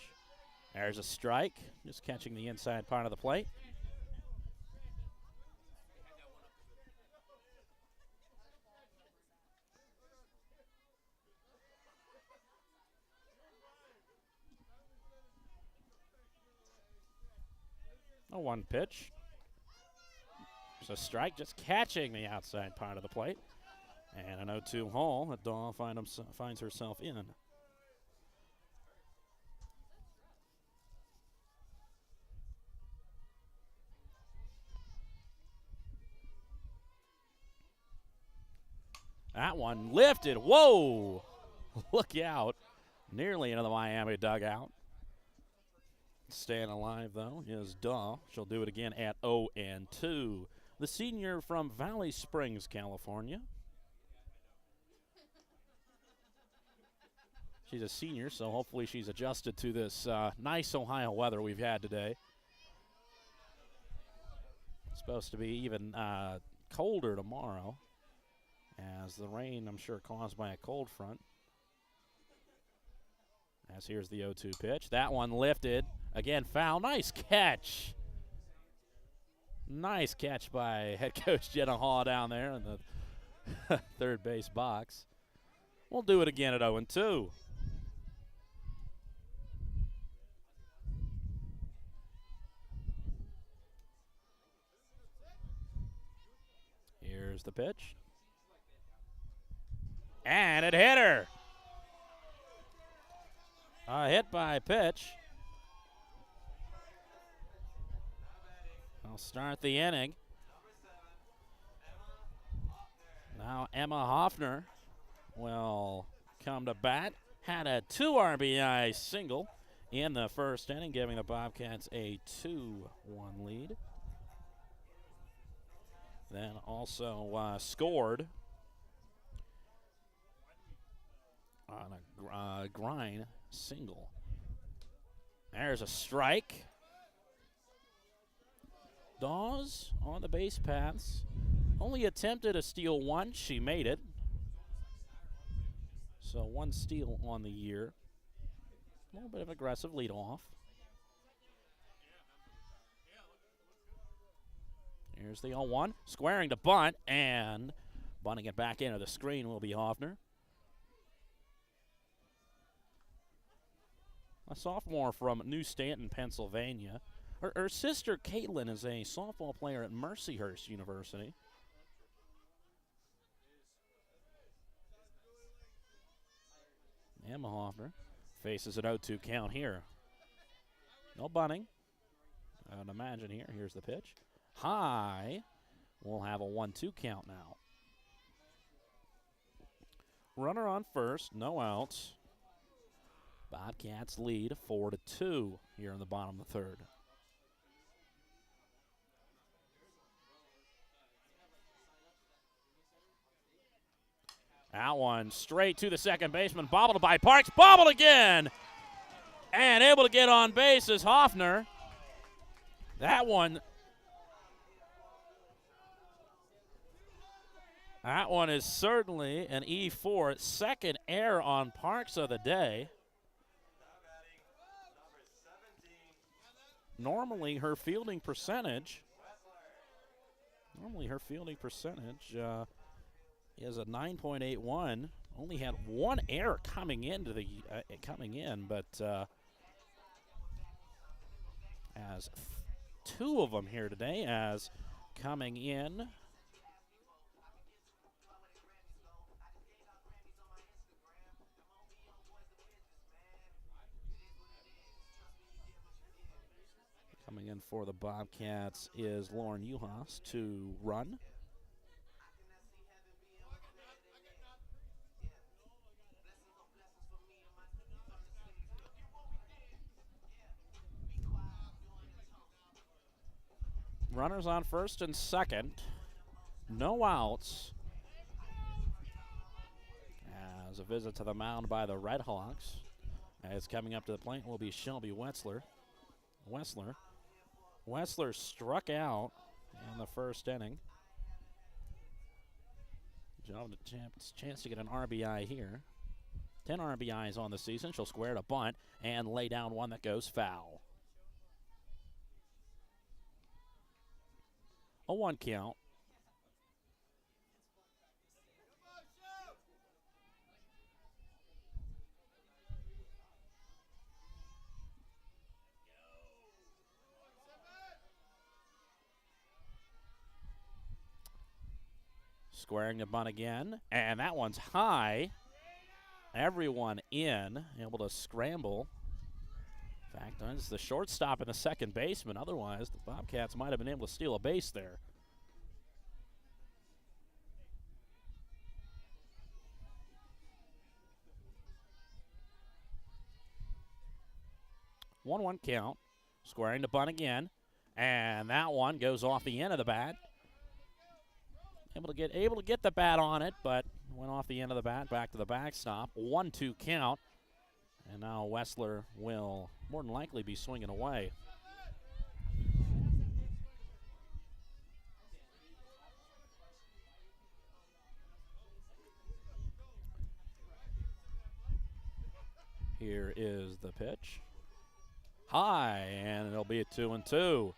There's a strike, just catching the inside part of the plate. A 1 pitch. There's a strike, just catching the outside part of the plate. And an 0-2 hole that Daw finds herself in. That one lifted. Whoa! Look out. Nearly into the Miami dugout. Staying alive, though, is Daw. She'll do it again at 0-2. The senior from Valley Springs, California. She's a senior, so hopefully she's adjusted to this nice Ohio weather we've had today. It's supposed to be even colder tomorrow, as the rain, I'm sure, caused by a cold front. As here's the 0-2 pitch. That one lifted. Again, foul. Nice catch. Nice catch by head coach Jenna Haw down there in the third base box. We'll do it again at 0-2. Here's the pitch. And it hit her. A hit by pitch. I'll start the inning. Now Emma Hoffner will come to bat. had a 2 RBI single in the first inning, giving the Bobcats a 2-1 lead. Then also scored on a grind single. There's a strike. Dawes on the base paths. Only attempted to steal one. She made it. So 1 steal on the year. A little bit of aggressive leadoff. Here's the 0-1. Squaring to bunt, and bunting it back into the screen will be Hoffner. A sophomore from New Stanton, Pennsylvania. Her sister, Caitlin, is a softball player at Mercyhurst University. Emma Hoffner faces an 0-2 count here. No bunting. I'd imagine here. Here's the pitch. High. We'll have a 1-2 count now. Runner on first. No outs. Bobcats lead 4-2 here in the bottom of the third. That one straight to the second baseman. Bobbled by Parks. Bobbled again. And able to get on base is Hoffner. That one is certainly an E4. Second error on Parks of the day. Normally her fielding percentage is a 9.81. Only had one error coming in, but has 2 of them here today. As coming in, for the Bobcats is Lauren Uhas to run. Runners on first and second. No outs. As a visit to the mound by the Red Hawks. As coming up to the plate will be Shelby Wetzler. Wetzler struck out in the first inning. Chance to get an RBI here. 10 RBIs on the season. She'll square to bunt and lay down one that goes foul. 0-1 count. Squaring the bunt again, and that one's high. Everyone in, able to scramble. In fact, it's the shortstop and the second baseman. Otherwise, the Bobcats might have been able to steal a base there. One count. Squaring the bunt again, and that one goes off the end of the bat. Able to get the bat on it, but went off the end of the bat, back to the backstop. 1-2 count. And now Wetzler will more than likely be swinging away. Here is the pitch. High, and it'll be a 2-2.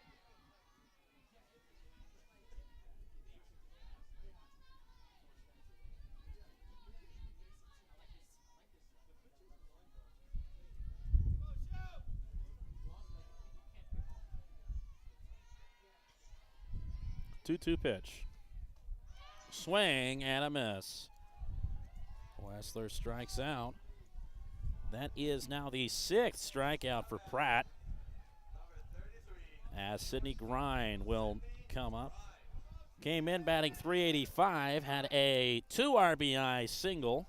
Two-two pitch. Swing and a miss. Wetzler strikes out. That is now the 6th strikeout for Pratt. As Sydney Grind will come up. Came in batting .385, had a 2 RBI single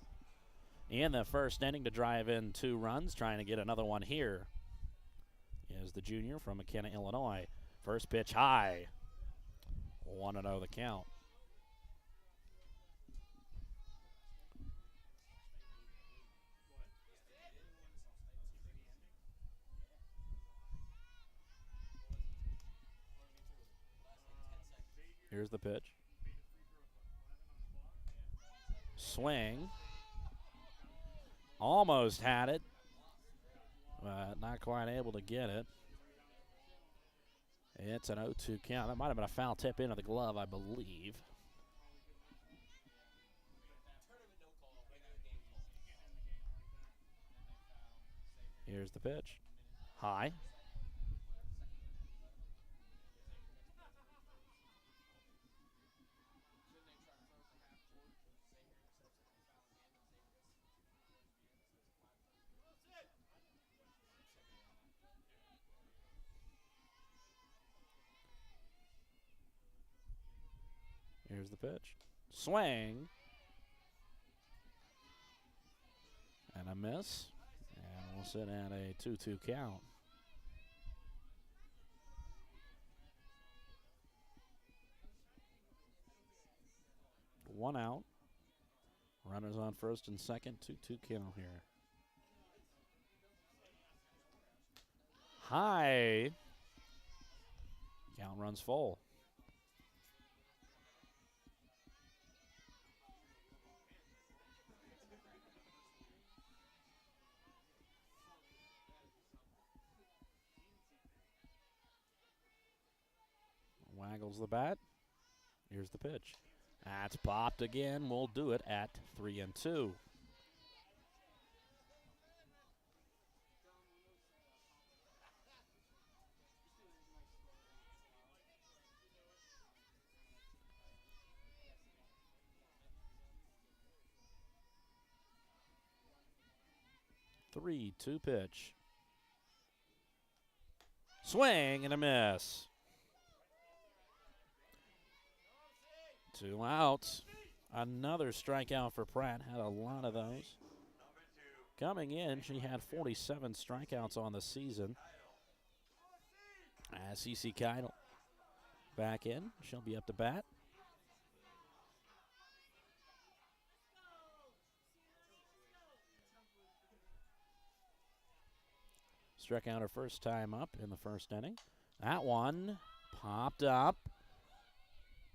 in the first inning to drive in 2 runs, trying to get another one here. Is the junior from McKenna, Illinois. First pitch high. 1-0 the count. Here's the pitch. Swing. Almost had it, but not quite able to get it. It's an 0-2 count. That might have been a foul tip into the glove, I believe. Here's the pitch. High. Here's the pitch. Swing. And a miss. And we'll sit at a 2-2 count. One out. Runners on first and second. 2-2 count here. High. Count runs full. Waggles the bat. Here's the pitch. That's popped again. We'll do it at 3-2. Three-two pitch. Swing and a miss. 2 outs. Another strikeout for Pratt. Had a lot of those. Coming in, she had 47 strikeouts on the season. As CeCe Keidel back in, she'll be up to bat. Struck out her first time up in the first inning. That one popped up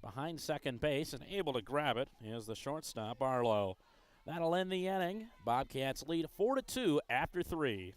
behind second base and able to grab it is the shortstop, Barlow. That'll end the inning. Bobcats lead 4-2 after 3.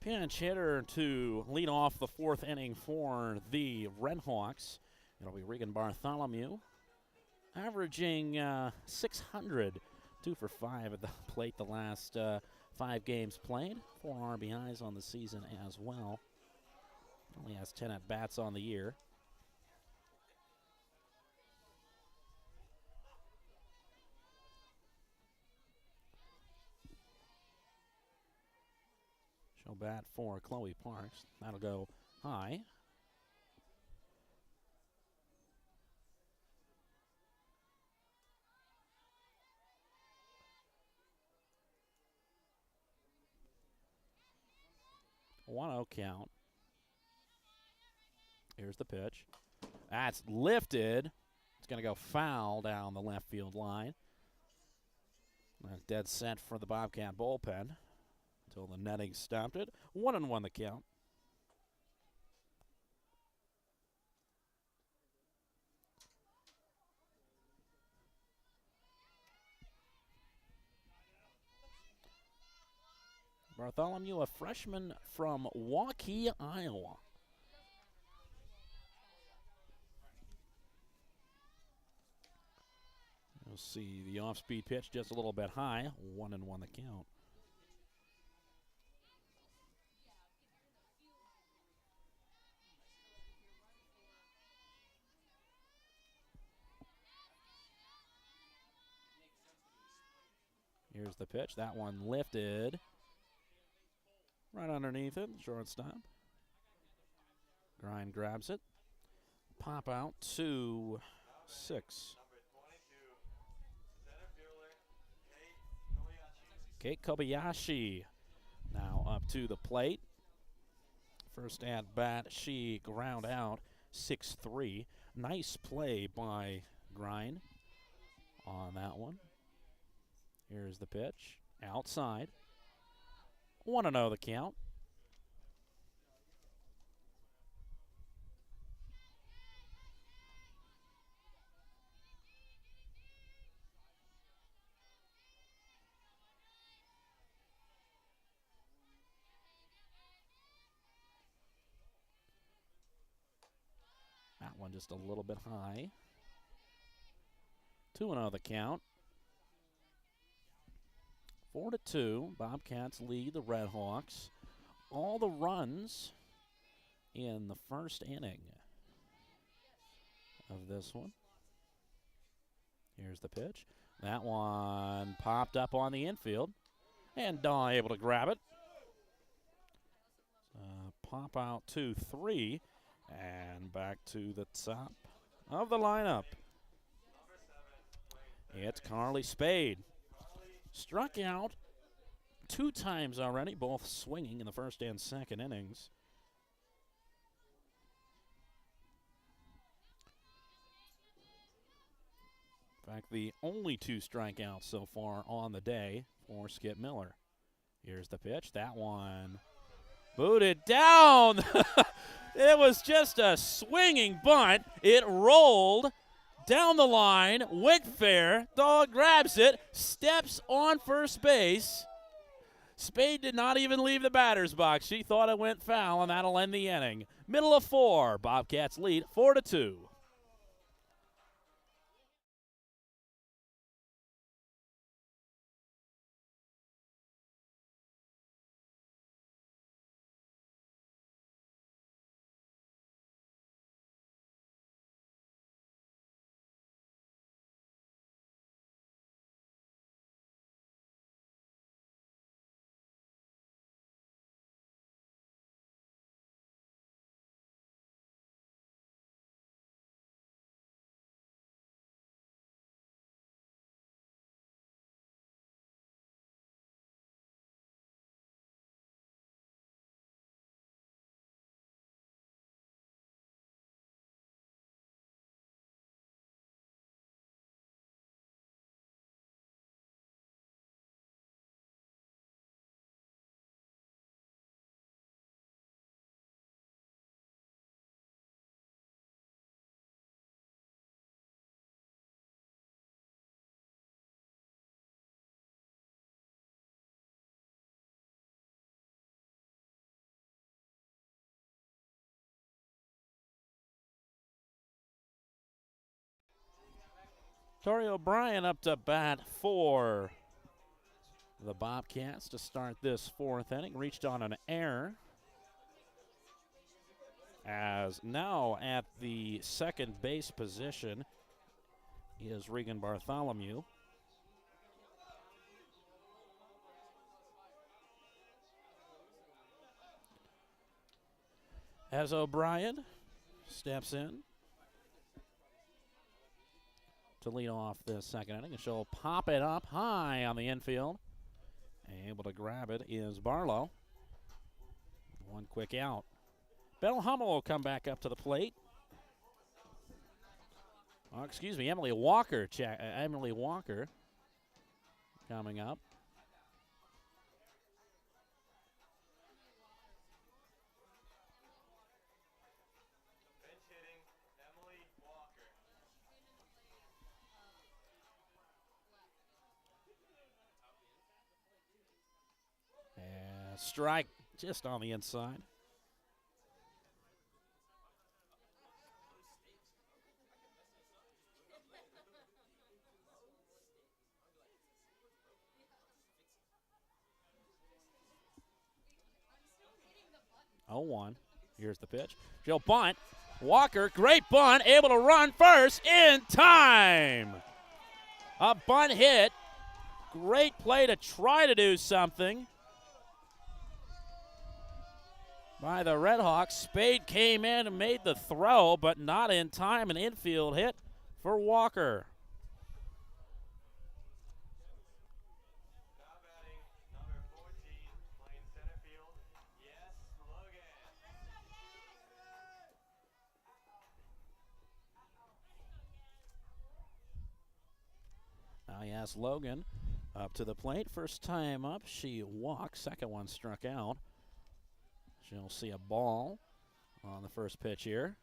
Pinch hitter to lead off the 4th inning for the Redhawks. It'll be Regan Bartholomew, averaging 600, 2 for 5 at the plate the last 5 games played, 4 RBIs on the season as well. Only has 10 at-bats on the year. She'll bat for Chloe Parks. That'll go high. A 1-0 count. Here's the pitch. That's lifted. It's going to go foul down the left field line. Dead set for the Bobcat bullpen until the netting stopped it. 1-1 the count. Bartholomew, a freshman from Waukee, Iowa. You'll see the off-speed pitch just a little bit high. 1-1 the count. Here's the pitch. That one lifted right underneath it. Shortstop. Grind grabs it. Pop out 2-6. Kate Kobayashi now up to the plate. First at bat, she ground out 6-3. Nice play by Grind on that one. Here's the pitch. Outside. 1-0 the count. That one just a little bit high. 2-0 the count. 4-2. Bobcats lead the Red Hawks. All the runs in the first inning of this one. Here's the pitch. That one popped up on the infield. And Daw able to grab it. Pop out 2-3. And back to the top of the lineup. It's Carly Spade. Struck out 2 times already, both swinging in the first and second innings. In fact, the only 2 strikeouts so far on the day for Skip Miller. Here's the pitch. That one booted down. It was just a swinging bunt. It rolled down the line, went fair. Dog grabs it, steps on first base. Spade did not even leave the batter's box. She thought it went foul, and that'll end the inning. Middle of 4. Bobcats lead 4-2. Tori O'Brien up to bat for the Bobcats to start this fourth inning. Reached on an error. As now at the second base position is Regan Bartholomew. As O'Brien steps in to lead off this second inning, and she'll pop it up high on the infield. Able to grab it is Barlow. One quick out. Bell Hummel will come back up to the plate. Oh, excuse me, Emily Walker. Emily Walker coming up. Bench hitting, Emily Walker. And strike just on the inside. Oh, 1. Here's the pitch. She'll bunt. Walker, great bunt, able to run first in time. A bunt hit. Great play to try to do something by the Redhawks. Spade came in and made the throw, but not in time. An infield hit for Walker. Now batting, number 14, playing center field. Yes, Logan. Now yes, Logan up to the plate. First time up, she walked. Second one struck out. She'll see a ball on the first pitch here.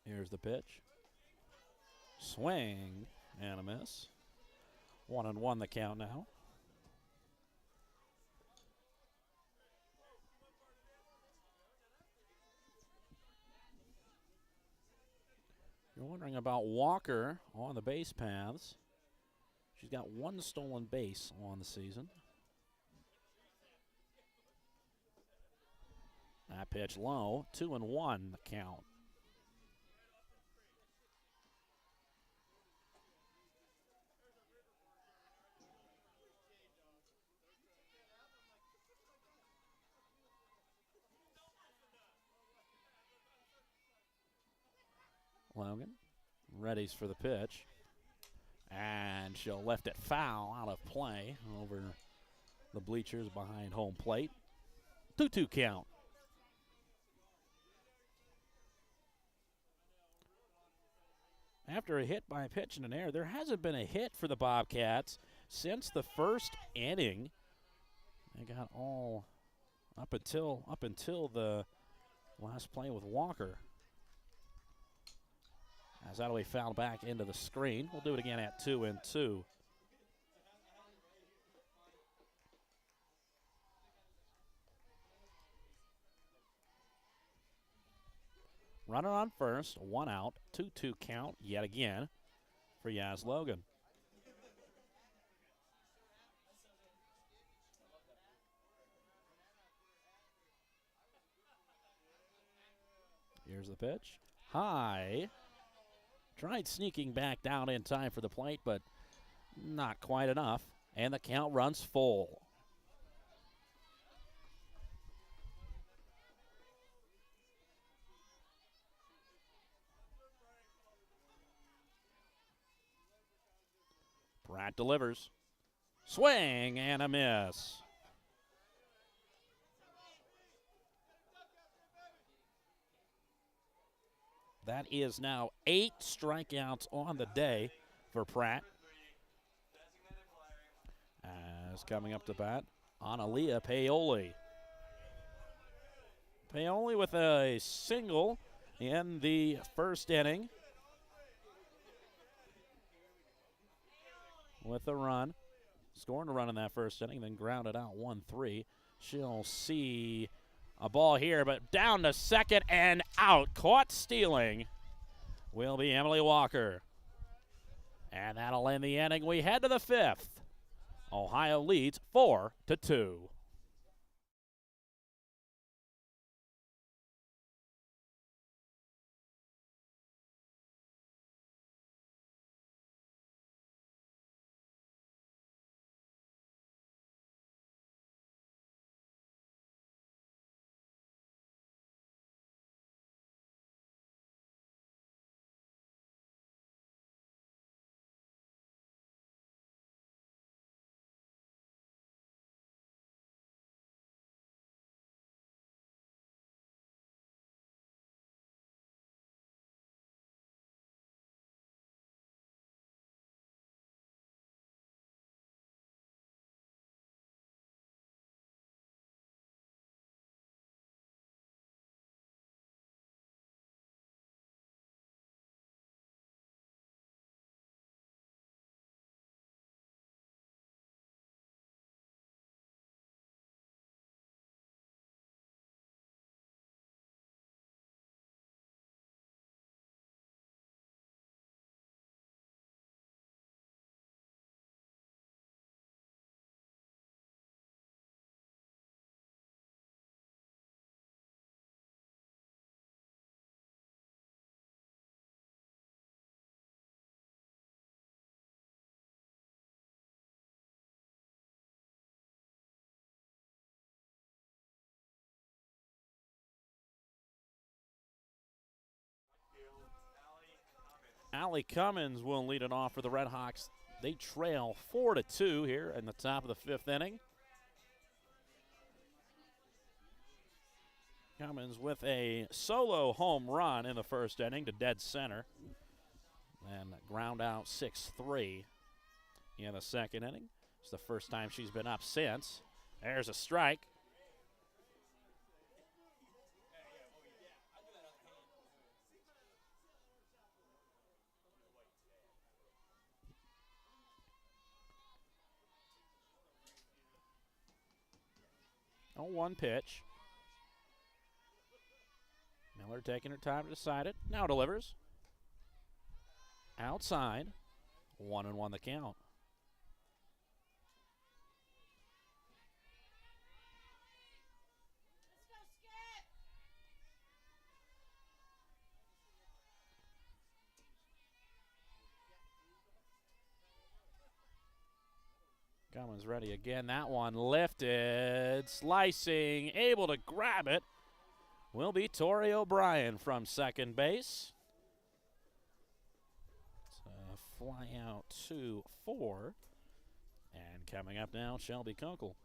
Here's the pitch. Swing and a miss. 1-1 the count now. You're wondering about Walker on the base paths. She's got 1 stolen base on the season. That pitch low. 2-1 the count. Logan readies for the pitch. And she'll left it foul out of play over the bleachers behind home plate. 2-2 count. After a hit by a pitch and an error, there hasn't been a hit for the Bobcats since the first inning. They got all up until the last play with Walker. As that'll be fouled back into the screen. We'll do it again at 2-2. Runner on first, 1 out, 2-2 count yet again for Yaz Logan. Here's the pitch. High. Tried sneaking back down in time for the plate, but not quite enough. And the count runs full. Pratt delivers. Swing and a miss. That is now 8 strikeouts on the day for Pratt. As coming up to bat, Analia Paoli. Paoli with a single in the first inning. With a run. scoring a run in that first inning, then grounded out 1-3. She'll see a ball here, but down to second and out. Caught stealing will be Emily Walker. And that'll end the inning. We head to the fifth. Ohio leads 4-2. Allie Cummins will lead it off for the Redhawks. They trail 4-2 here in the top of the fifth inning. Cummins with a solo home run in the first inning to dead center. And ground out 6-3 in the second inning. It's the first time she's been up since. There's a strike. Oh, one pitch. Miller taking her time to decide it. Now delivers. Outside. 1-1 the count. Cummins ready again. That one lifted, slicing, able to grab it. Will be Tori O'Brien from second base. It's a fly out 2-4. And coming up now, Shelby Kunkel.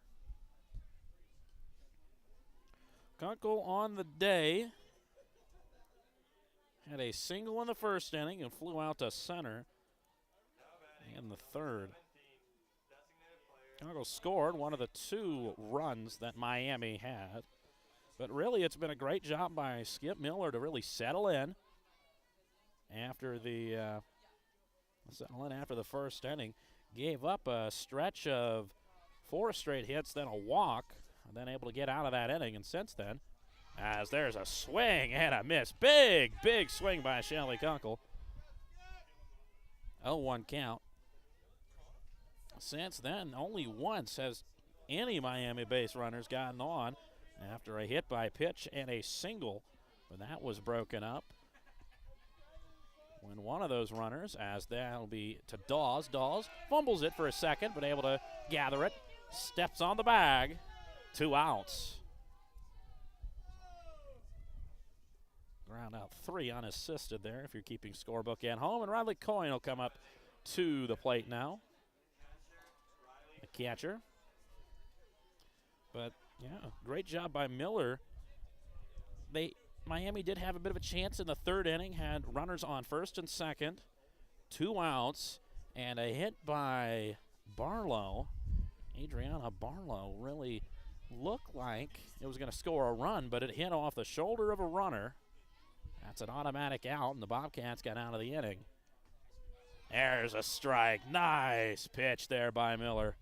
Kunkel on the day had a single in the first inning and flew out to center in the third. Kunkel scored one of the two runs that Miami had. But really, it's been a great job by Skip Miller to really settle in after the first inning. Gave up a stretch of 4 straight hits, then a walk, and then able to get out of that inning. And since then, as there's a swing and a miss. Big swing by Shelly Kunkel. 0-1 count. Since then, only once has any Miami base runners gotten on after a hit by pitch and a single, but that was broken up when one of those runners, as that'll be to Dawes. Dawes fumbles it for a second, but able to gather it, steps on the bag, 2 outs. Ground out 3 unassisted there if you're keeping scorebook at home, and Riley Coyne will come up to the plate now. The catcher. But yeah, great job by Miller. Miami did have a bit of a chance in the third inning, had runners on first and second, 2 outs, and a hit by Barlow. Adriana Barlow really looked like it was going to score a run, but it hit off the shoulder of a runner. That's an automatic out, and the Bobcats got out of the inning. There's a strike. Nice pitch there by Miller.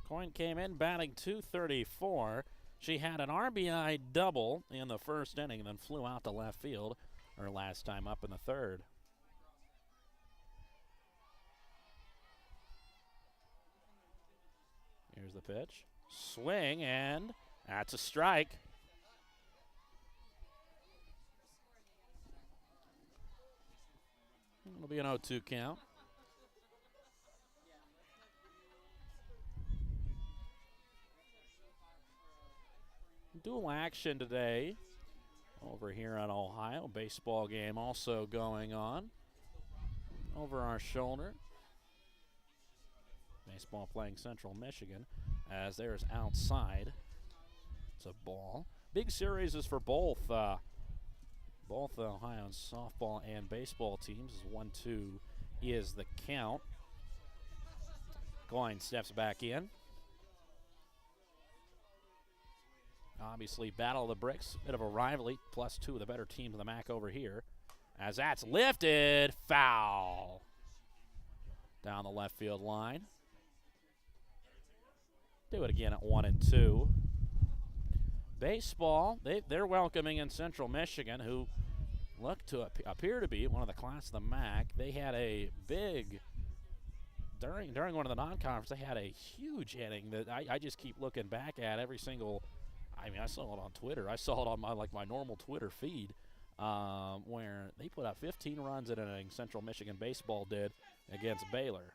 Coyne came in batting .234. She had an RBI double in the first inning and then flew out to left field her last time up in the third. Here's the pitch. Swing, and that's a strike. It'll be an 0-2 count. Dual action today over here on Ohio. Baseball game also going on over our shoulder. Baseball playing Central Michigan as there's outside. It's a ball. Big series is for both Ohio softball and baseball teams. 1-2 is the count. Coyne steps back in. Obviously, battle of the bricks, bit of a rivalry, +2 of the better teams in the MAC over here. As that's lifted, foul. Down the left field line. Do it again at 1-2. Baseball, they're welcoming in Central Michigan, who look to appear to be one of the class of the MAC. They had a big, during one of the non-conference, they had a huge inning that I just keep looking back at every single. I mean, I saw it on Twitter. I saw it on my normal Twitter feed, where they put up 15 runs in an inning. Central Michigan baseball did against Baylor.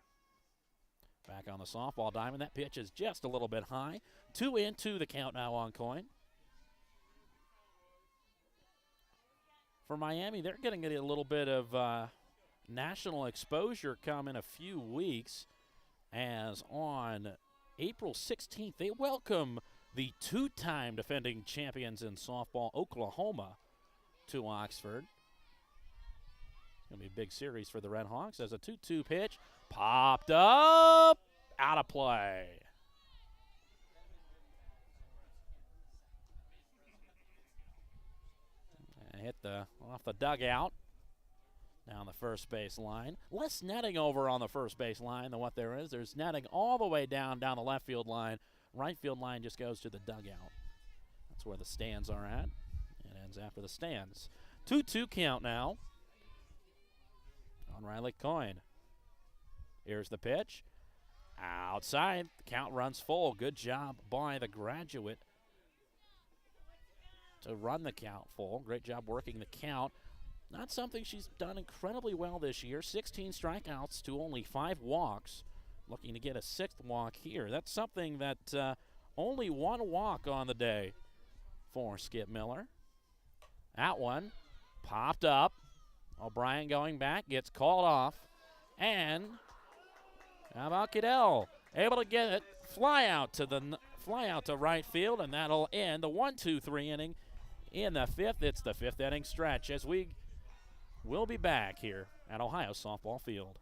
Back on the softball diamond. That pitch is just a little bit high. 2-2 the count now on Coyne. For Miami, they're going to get a little bit of national exposure come in a few weeks, as on April 16th, they welcome the two-time defending champions in softball, Oklahoma, to Oxford. It's going to be a big series for the Red Hawks as a 2-2 pitch popped up, out of play. And hit off the dugout down the first base line. Less netting over on the first base line than what there is. There's netting all the way down the left field line. Right field line just goes to the dugout. That's where the stands are at. It ends after the stands. 2-2 count now on Riley Coyne. Here's the pitch. Outside. The count runs full. Good job by the graduate to run the count full. Great job working the count. Not something she's done incredibly well this year. 16 strikeouts to only 5 walks. Looking to get a 6th walk here. That's something that only 1 walk on the day for Skip Miller. That one popped up. O'Brien going back, gets called off. And how about Cadell? Able to get it, fly out to right field, and that'll end the 1-2-3 inning in the 5th. It's the 5th inning stretch as we will be back here at Ohio Softball Field.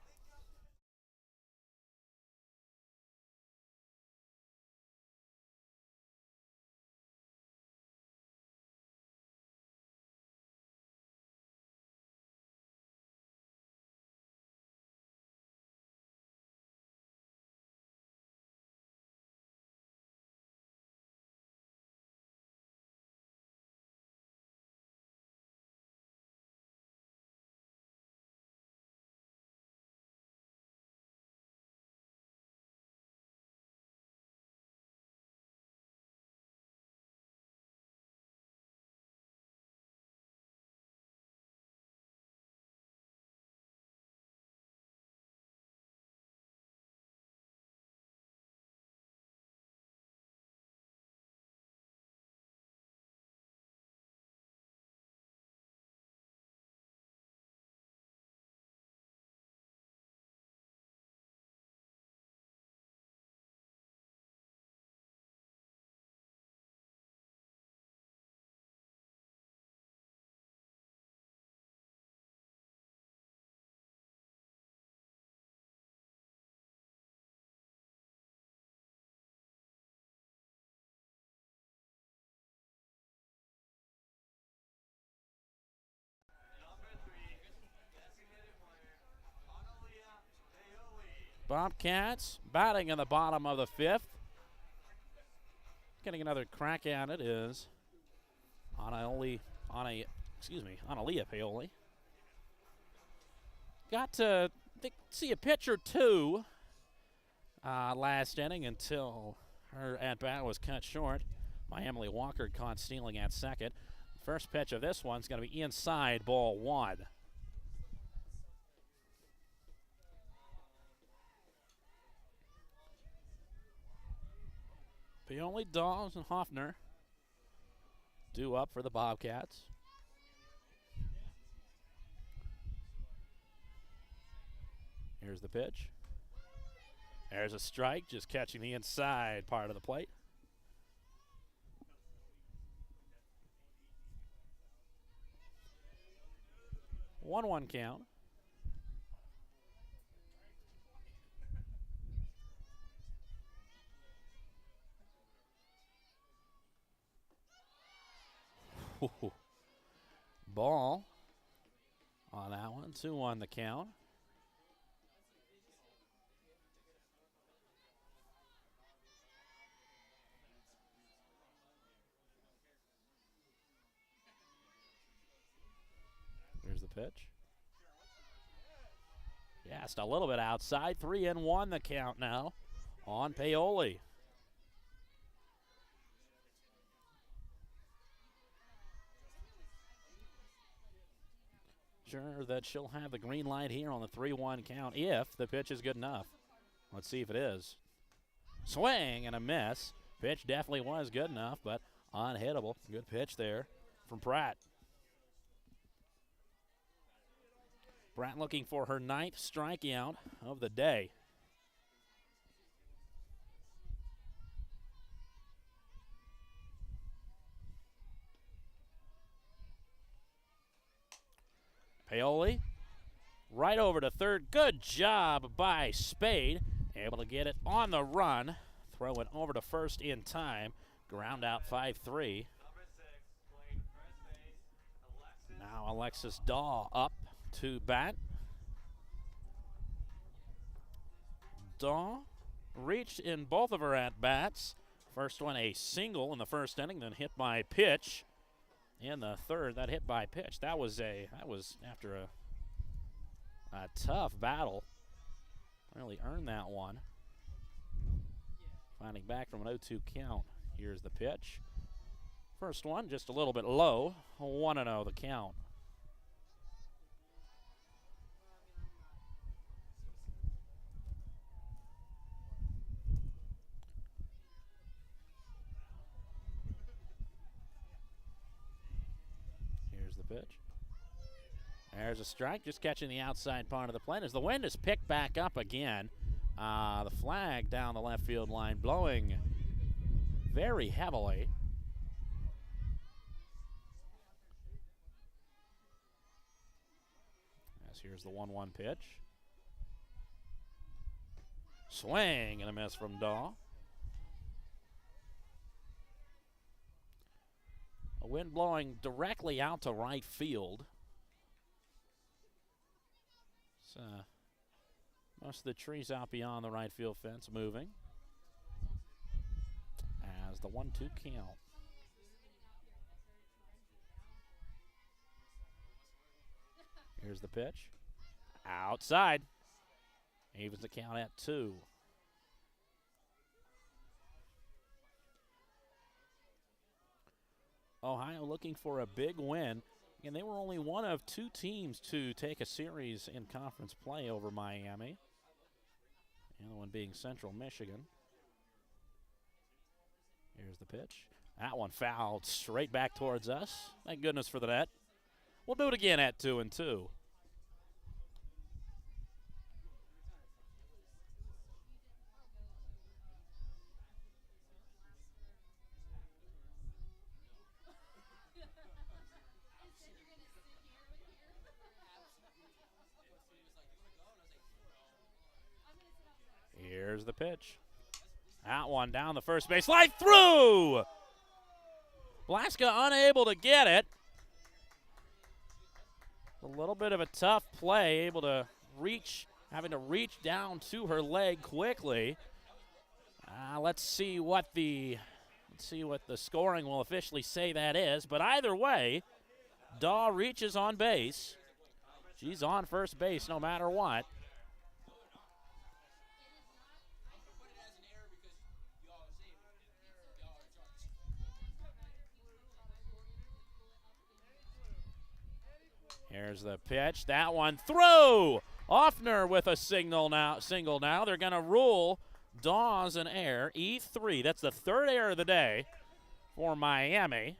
Bobcats batting in the bottom of the 5th. getting another crack at it is Analia Paoli. Got to see a pitch or two last inning until her at-bat was cut short by Emily Walker, caught stealing at second. First pitch of this one's going to be inside, ball one. Paoli, Dawes, and Hoffner due up for the Bobcats. Here's the pitch. There's a strike, just catching the inside part of the plate. 1-1 count. Ball on that one. 2-1 the count. Here's the pitch. Yeah, just a little bit outside. 3-1 the count now on Paoli. Sure that she'll have the green light here on the 3-1 count if the pitch is good enough. Let's see if it is. Swing and a miss. Pitch definitely was good enough, but unhittable. Good pitch there from Pratt. Pratt looking for her 9th strikeout of the day. Paoli right over to third. Good job by Spade. Able to get it on the run. Throw it over to first in time. Ground out 5-3. Now Alexis Daw up to bat. Daw reached in both of her at-bats. First one a single in the first inning, then hit by pitch. In the third, that hit by pitch. That was after a tough battle. Really earned that one. Finding back from an 0-2 count. Here's the pitch. First one just a little bit low. 1-0 the count. Pitch. There's a strike, just catching the outside part of the plate as the wind is picked back up again. The flag down the left field line blowing very heavily. As here's the 1-1 pitch. Swing and a miss from Daw. A wind blowing directly out to right field. So most of the trees out beyond the right field fence moving. As the 1-2 count. Here's the pitch. Outside. Evens the count at 2. Ohio looking for a big win. And they were only one of 2 teams to take a series in conference play over Miami. The other one being Central Michigan. Here's the pitch. That one fouled straight back towards us. Thank goodness for the net. We'll do it again at 2-2. Here's the pitch. That one down the first base line, through! Blaska unable to get it. A little bit of a tough play, able to reach, having to reach down to her leg quickly. Let's see what the Let's see what the scoring will officially say that is. But either way, Daw reaches on base. She's on first base no matter what. Here's the pitch. That one through. Offner with a single now. They're going to rule Dawes an error. E3. That's the third error of the day for Miami.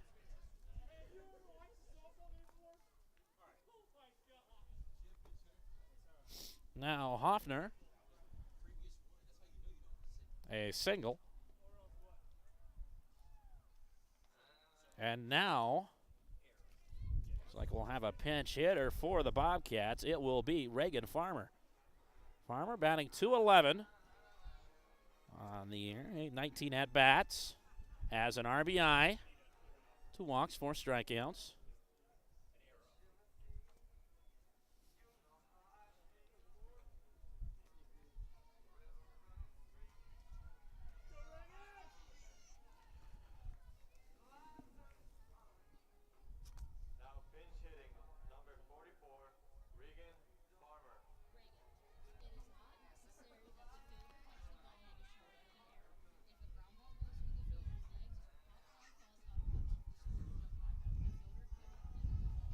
Now Hoffner, a single. And now, looks like we'll have a pinch hitter for the Bobcats. It will be Reagan Farmer. Farmer batting .211 on the year. 19 at-bats. Has an RBI. 2 walks, 4 strikeouts.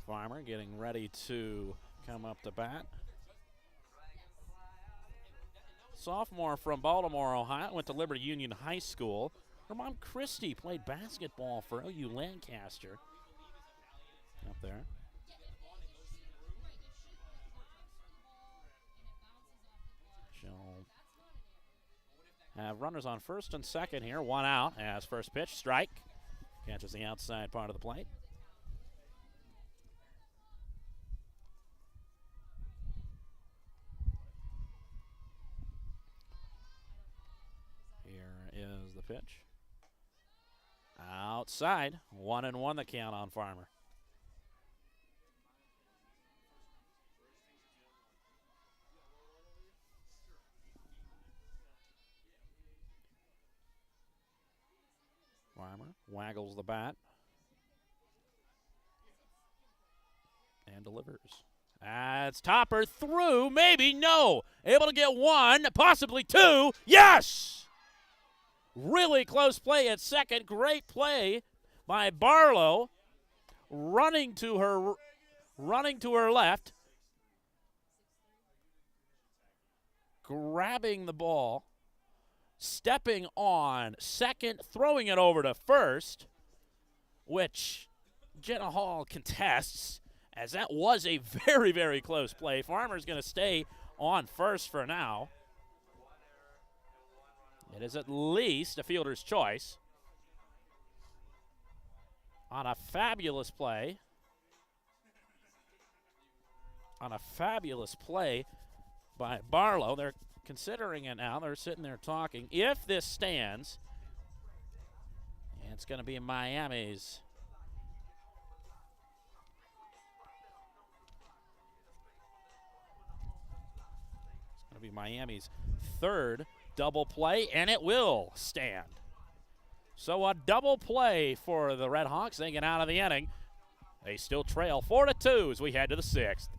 Farmer getting ready to come up to bat. Sophomore from Baltimore, Ohio, went to Liberty Union High School. Her mom, Christy, played basketball for OU Lancaster. Up there. She'll have runners on first and second here. 1 out as first pitch. Strike. Catches the outside part of the plate. Is the pitch. Outside. 1-1 the count on Farmer. Farmer waggles the bat and delivers. That's Topper through. Maybe. No. Able to get 1, possibly 2. Yes! Really close play at second. Great play by Barlow. Running to her left. Grabbing the ball. Stepping on second. Throwing it over to first. Which Jenna Hall contests, as that was a very, very close play. Farmer's going to stay on first for now. It is at least a fielder's choice. On a fabulous play. By Barlow. They're considering it now. They're sitting there talking. If this stands, it's going to be Miami's. It's going to be Miami's third double play, and it will stand. So a double play for the Red Hawks. They get out of the inning. They still trail 4-2 as we head to the 6th.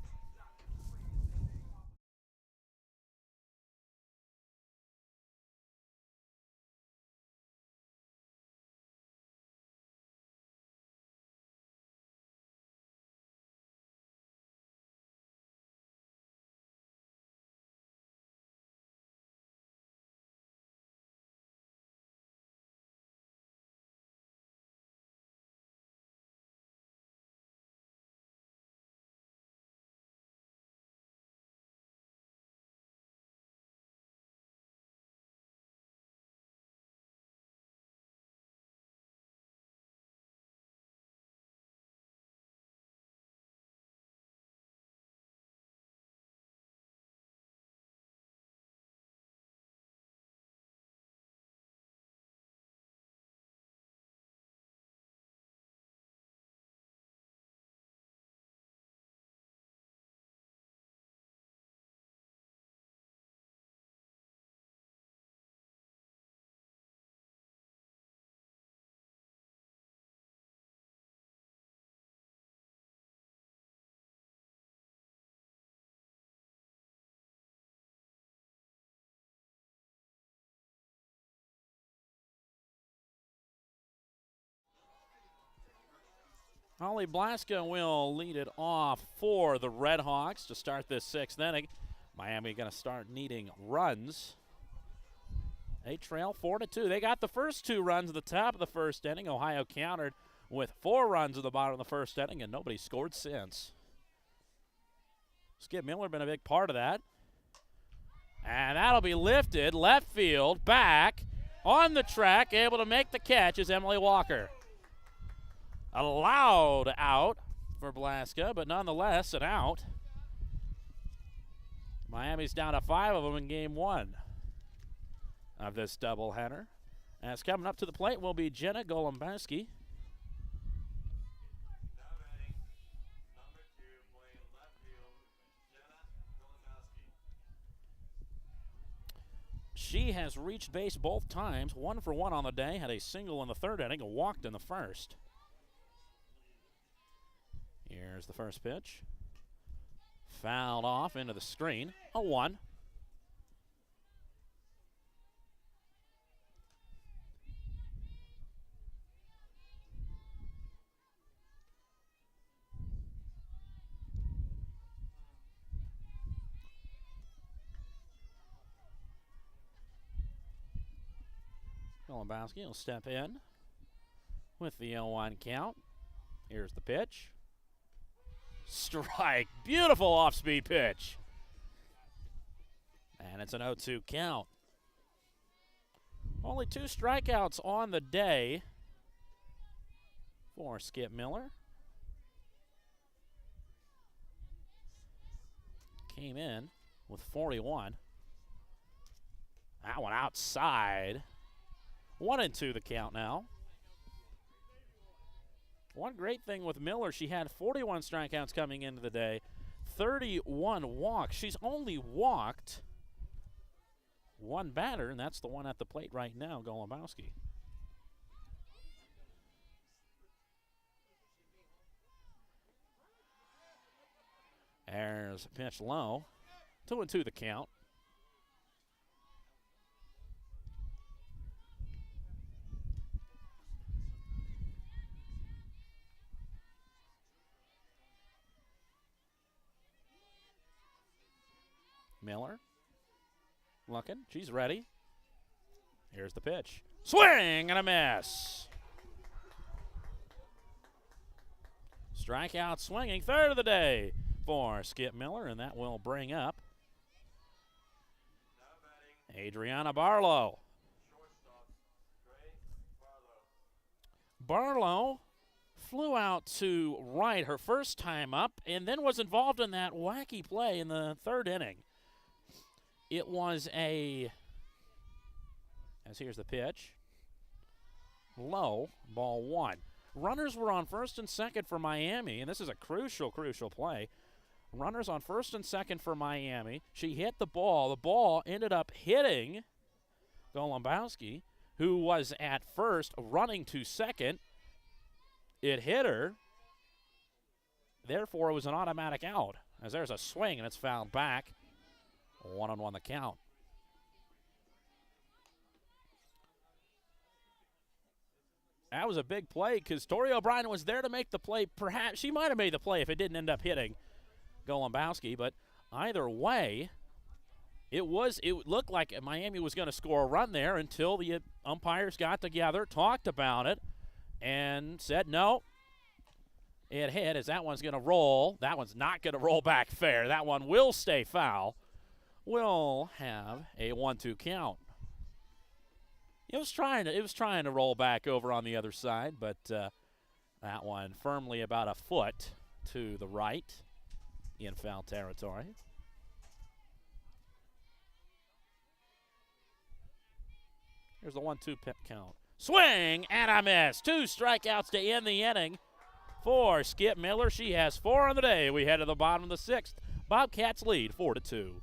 Holly Blaska will lead it off for the Red Hawks to start this 6th inning. Miami going to start needing runs. They trail 4-2. They got the first 2 runs at the top of the 1st inning. Ohio countered with 4 runs at the bottom of the 1st inning, and nobody scored since. Skip Miller been a big part of that. And that'll be lifted left field, back on the track, able to make the catch is Emily Walker. A loud out for Blaska, but nonetheless an out. Miami's down to 5 of them in game 1 of this doubleheader. As coming up to the plate will be Jenna Golombowski. Now batting, number 2, playing left field, Jenna Golombowski. She has reached base both times, 1 for 1 on the day, had a single in the 3rd inning and walked in the 1st. Here's the first pitch. Fouled off into the screen, a 1. Golombowski will step in with the 0-1 count. Here's the pitch. Strike. Beautiful off-speed pitch. And it's an 0-2 count. Only 2 strikeouts on the day for Skip Miller. Came in with 41. That one outside. 1-2 the count now. One great thing with Miller, she had 41 strikeouts coming into the day, 31 walks. She's only walked 1 batter, and that's the one at the plate right now, Golombowski. There's a pitch low. 2-2 the count. Miller looking. She's ready. Here's the pitch. Swing and a miss. Strikeout swinging, 3rd of the day for Skip Miller, and that will bring up Adriana Barlow. Barlow flew out to right her first time up and then was involved in that wacky play in the 3rd inning. It was as here's the pitch, low, ball 1. Runners were on 1st and 2nd for Miami, and this is a crucial play. Runners on 1st and 2nd for Miami. She hit the ball. The ball ended up hitting Golombowski, who was at 1st, running to 2nd. It hit her. Therefore, it was an automatic out, as there's a swing, and it's fouled back. 1-1 the count. That was a big play because Tori O'Brien was there to make the play. Perhaps she might have made the play if it didn't end up hitting Golombowski, but either way, it looked like Miami was going to score a run there until the umpires got together, talked about it, and said no. It hit as that one's going to roll. That one's not going to roll back fair. That one will stay foul. We'll have a 1-2 count. It was trying to roll back over on the other side, but that one firmly about a foot to the right in foul territory. Here's the 1-2 count. Swing and a miss. 2 strikeouts to end the inning for Skip Miller. She has 4 on the day. We head to the bottom of the 6th. Bobcats lead 4-2.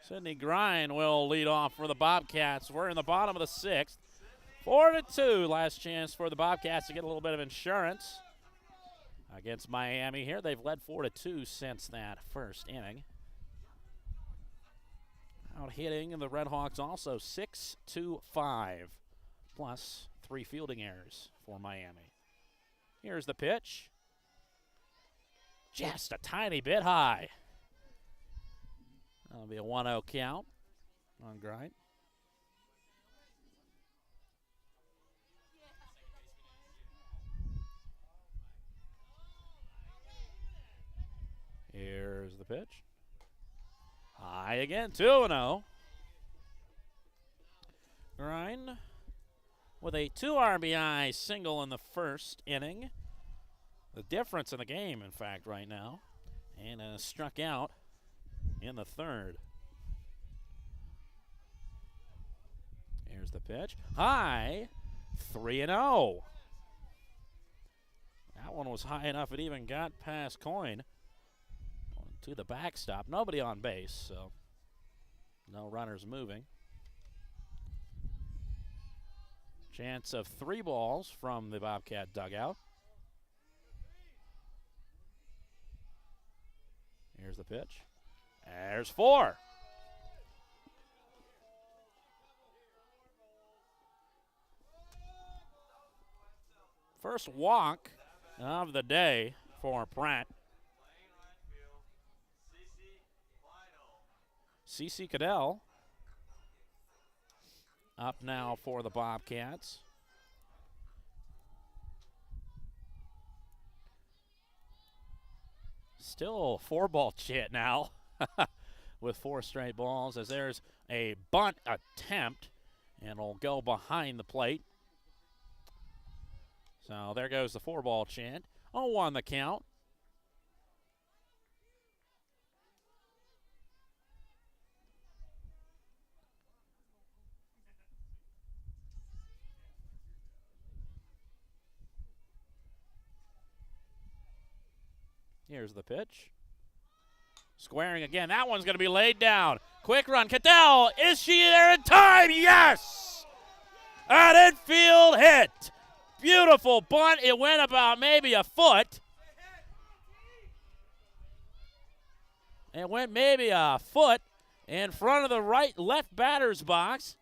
Sidney Grind will lead off for the Bobcats. We're in the bottom of the 6th. 4-2. Last chance for the Bobcats to get a little bit of insurance against Miami here. They've led 4-2 since that first inning. Out hitting the Redhawks also 6-5, plus 3 fielding errors for Miami. Here's the pitch. Just a tiny bit high. That'll be a 1-0 count on Grind. Here's the pitch. High again, 2-0. Grind with a 2 RBI single in the first inning. The difference in the game, in fact, right now. And struck out in the third. Here's the pitch. High, 3-0. That one was high enough it even got past Coyne. To the backstop. Nobody on base, so no runners moving. Chance of 3 balls from the Bobcat dugout. Here's the pitch. There's 4. First walk of the day for Pratt. CC Cadell up now for the Bobcats. Still 4-ball chit now with 4 straight balls, as there's a bunt attempt and it'll go behind the plate. So there goes the 4-ball chant. 0-1 the count. Here's the pitch. Squaring again. That one's going to be laid down. Quick run. Cadell. Is she there in time? Yes! An infield hit. Beautiful bunt. It went about maybe a foot. It went maybe a foot in front of the left batter's box.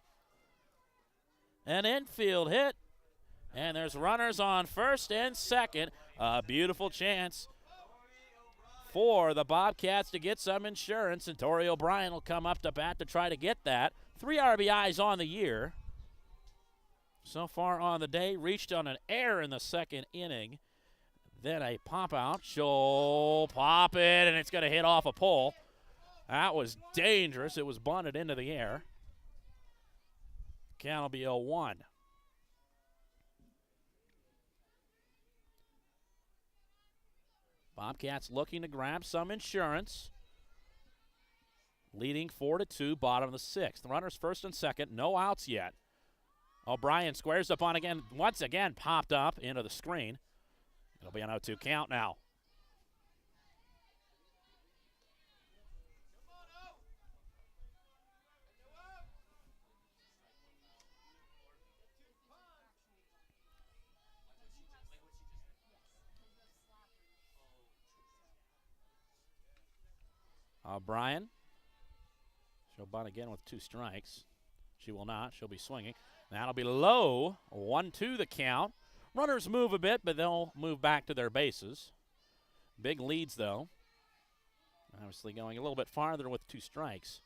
An infield hit. And there's runners on first and second. A beautiful chance for the Bobcats to get some insurance, and Torrey O'Brien will come up to bat to try to get that. 3 RBIs on the year. So far on the day, reached on an error in the second inning. Then a pop out. She'll pop it, and it's going to hit off a pole. That was dangerous. It was bunted into the air. Count will be 0-1. Bobcats looking to grab some insurance. Leading 4-2, bottom of the 6th. Runners first and second, no outs yet. O'Brien squares up on again, once again popped up into the screen. It'll be an 0-2 count now. O'Brien. She'll bunt again with 2 strikes. She will not. She'll be swinging. That'll be low. 1-2 the count. Runners move a bit, but they'll move back to their bases. Big leads, though. Obviously going a little bit farther with 2 strikes.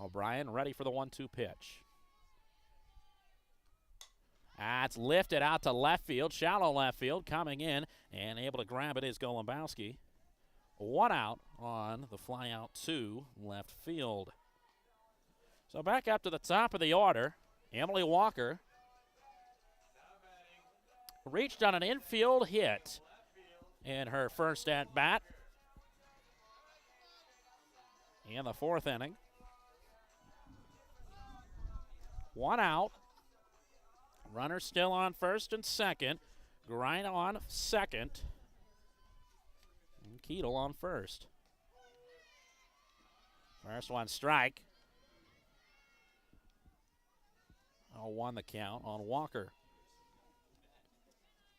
O'Brien ready for the 1-2 pitch. That's lifted out to left field, shallow left field, coming in, and able to grab it is Golumbowski. 1 out on the fly out to left field. So back up to the top of the order, Emily Walker reached on an infield hit in her first at bat in the 4th inning. 1 out. Runner still on first and second. Grind on second. And Keatle on first. First one strike. 0-1 the count on Walker.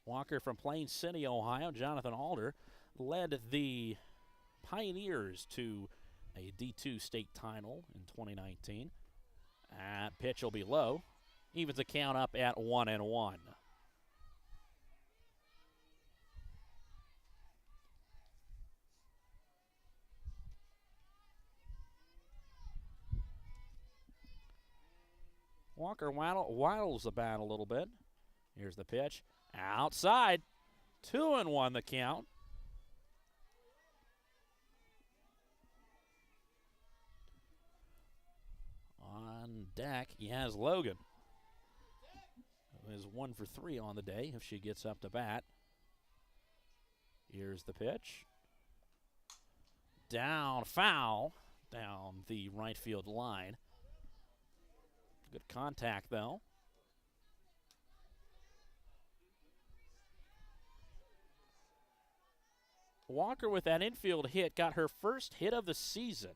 Walker from Plain City, Ohio. Jonathan Alder led the Pioneers to a D2 state title in 2019. Pitch will be low. Evens the count up at 1-1. Walker waddles the bat a little bit. Here's the pitch. Outside. 2-1 the count. On deck, he has Logan, who is 1 for 3 on the day if she gets up to bat. Here's the pitch. Down, foul, down the right field line. Good contact, though. Walker, with that infield hit, got her first hit of the season.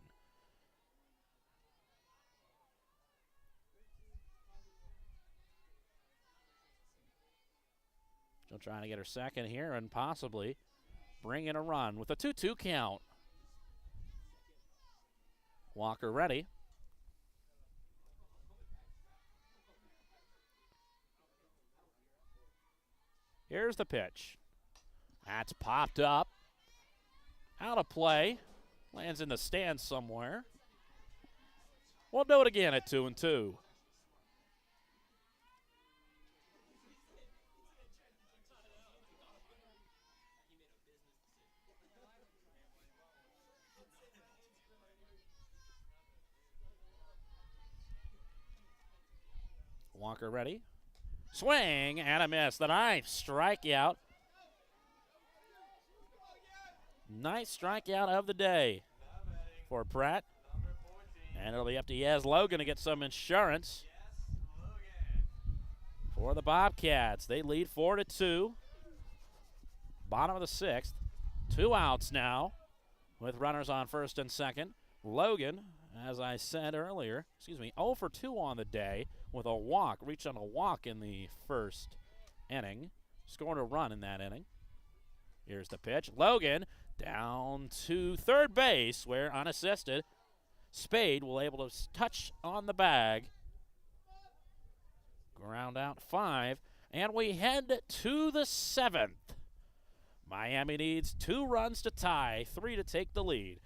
She'll try to get her second here and possibly bring in a run with a 2-2 count. Walker ready. Here's the pitch. That's popped up. Out of play. Lands in the stands somewhere. We'll do it again at 2-2. Walker ready. Swing and a miss. The ninth strikeout. Ninth strikeout of the day for Pratt. And it'll be up to Yaz Logan to get some insurance for the Bobcats. They lead 4-2. Bottom of the sixth. 2 outs now with runners on first and second. Logan, as I said earlier, 0 for 2 on the day with a walk. Reached on a walk in the first inning. Scored a run in that inning. Here's the pitch. Logan down to third base where unassisted. Spade will able to touch on the bag. Ground out 5. And we head to the 7th. Miami needs 2 runs to tie, 3 to take the lead.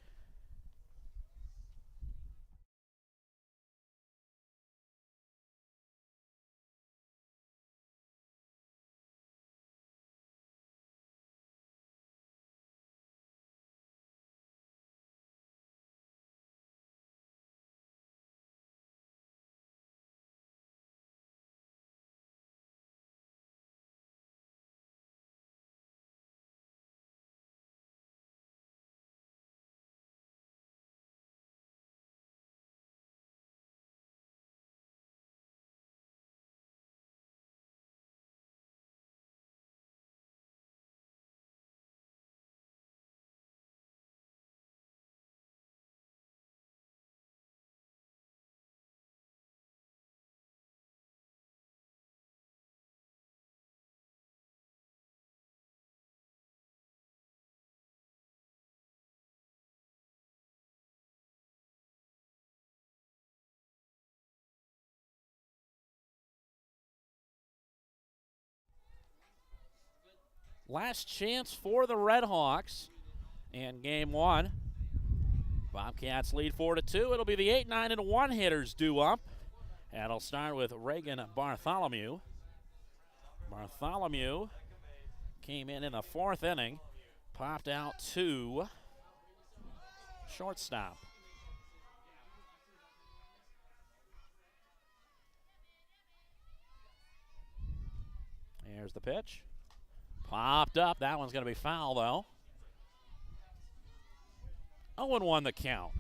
Last chance for the Red Hawks in game 1. Bobcats lead 4-2. It'll be the 8, 9, and 1 hitters due up. And it'll start with Reagan Bartholomew. Bartholomew came in the 4th inning. Popped out to shortstop. Here's the pitch. Popped up. That one's going to be foul, though. 0-1 the count.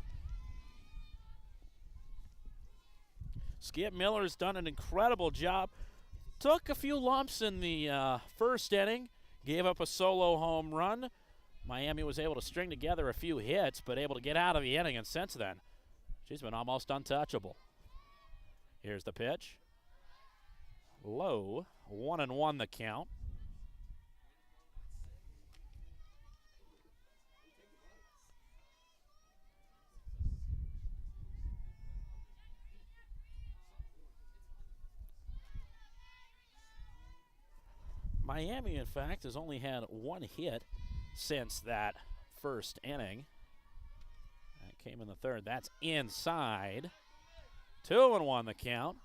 Skip Miller's done an incredible job took a few lumps in the first inning, gave up a solo home run. Miami was able to string together a few hits, but able to get out of the inning, and since then, she's been almost untouchable. Here's the pitch. Low, 1-1 the count. Miami, in fact, has only had one hit since that first inning. That came in the third. That's inside. 2-1 the count.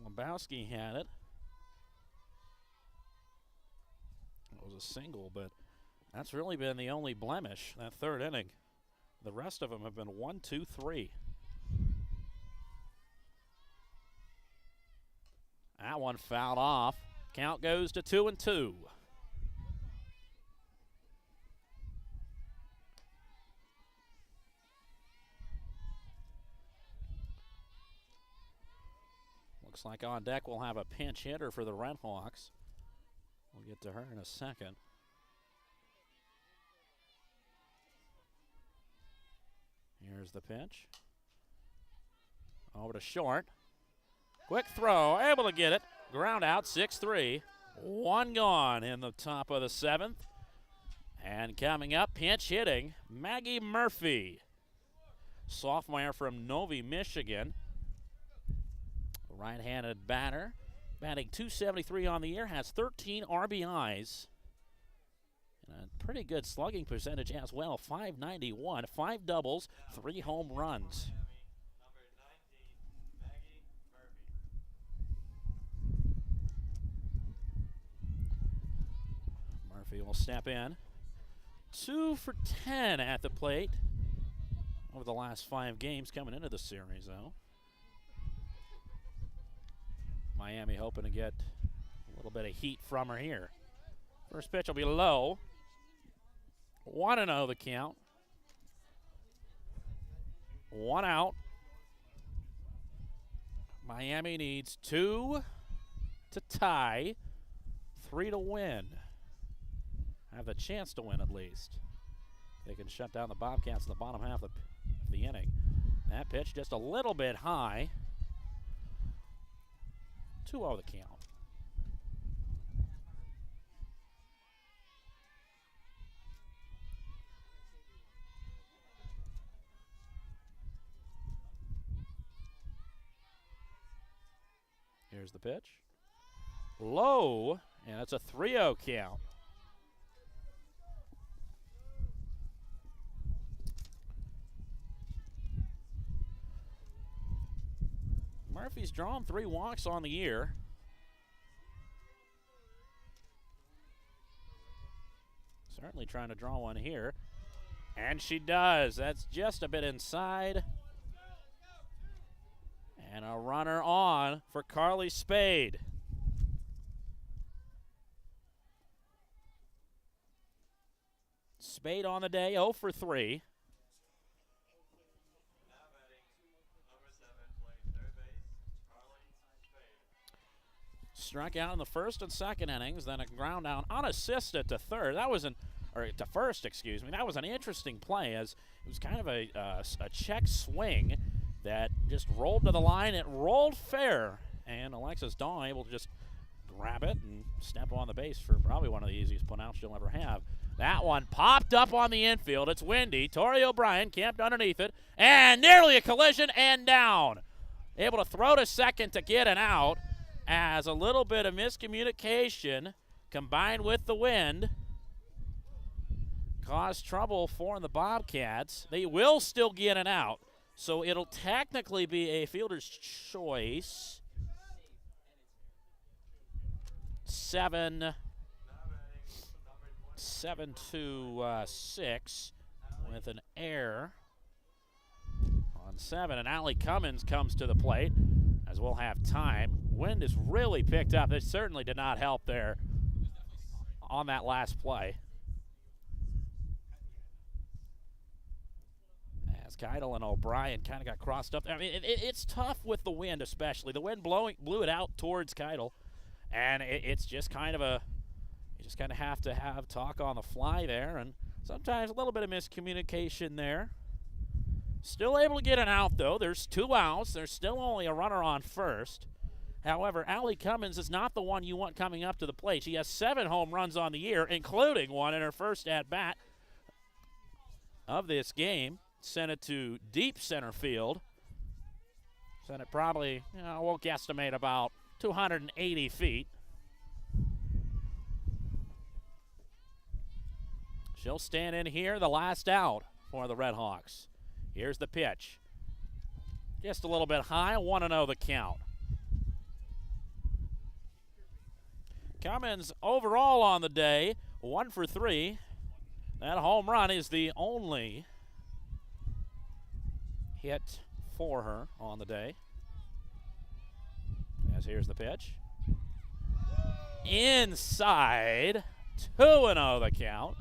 Lebowski had it. It was a single, but that's really been the only blemish, that third inning. The rest of them have been 1, 2, 3. That one fouled off. Count goes to 2-2. Looks like on deck we'll have a pinch hitter for the Redhawks. We'll get to her in a second. Here's the pitch. Over to short. Quick throw, able to get it. Ground out, 6-3. One gone in the top of the seventh. And coming up, pinch hitting, Maggie Murphy. Sophomore from Novi, Michigan. Right-handed batter, batting .273 on the year, has 13 RBIs. And a pretty good slugging percentage as well, .591, 5 doubles, 3 home runs. Murphy will step in. 2 for 10 at the plate over the last 5 games coming into the series, though. Miami hoping to get a little bit of heat from her here. First pitch will be low. 1-0 the count. 1 out. Miami needs 2 to tie, 3 to win. Have the chance to win at least. They can shut down the Bobcats in the bottom half of the inning. That pitch just a little bit high. 2-0 the count. Here's the pitch. Low, and it's a 3-0 count. Murphy's drawn 3 walks on the year. Certainly trying to draw one here. And she does. That's just a bit inside. And a runner on for Carly Spade. Spade on the day, 0 for 3. Struck out in the first and second innings, then a ground out unassisted to third. That was to first, excuse me. That was an interesting play, as it was kind of a check swing that just rolled to the line. It rolled fair, and Alexis Daw able to just grab it and step on the base for probably one of the easiest putouts she'll ever have. That one popped up on the infield. It's windy. Tori O'Brien camped underneath it, and nearly a collision and down. Able to throw to second to get an out, as a little bit of miscommunication combined with the wind caused trouble for the Bobcats. They will still get an out, so it'll technically be a fielder's choice. 7 to 6 with an error on 7, and Allie Cummins comes to the plate as we'll have time. Wind has really picked up. It certainly did not help there on that last play. As Keidel and O'Brien kind of got crossed up. I mean, it's tough with the wind, especially. The wind blew it out towards Keidel, and it's just kind of you just kind of have to have talk on the fly there, and sometimes a little bit of miscommunication there. Still able to get an out, though. There's 2 outs. There's still only a runner on first. However, Allie Cummins is not the one you want coming up to the plate. She has 7 home runs on the year, including one in her first at-bat of this game. Sent it to deep center field. Sent it probably, we'll guesstimate about 280 feet. She'll stand in here, the last out for the Red Hawks. Here's the pitch. Just a little bit high, 1-0 the count. Cummins overall on the day, 1 for 3. That home run is the only hit for her on the day. As here's the pitch. Inside, 2-0 the count.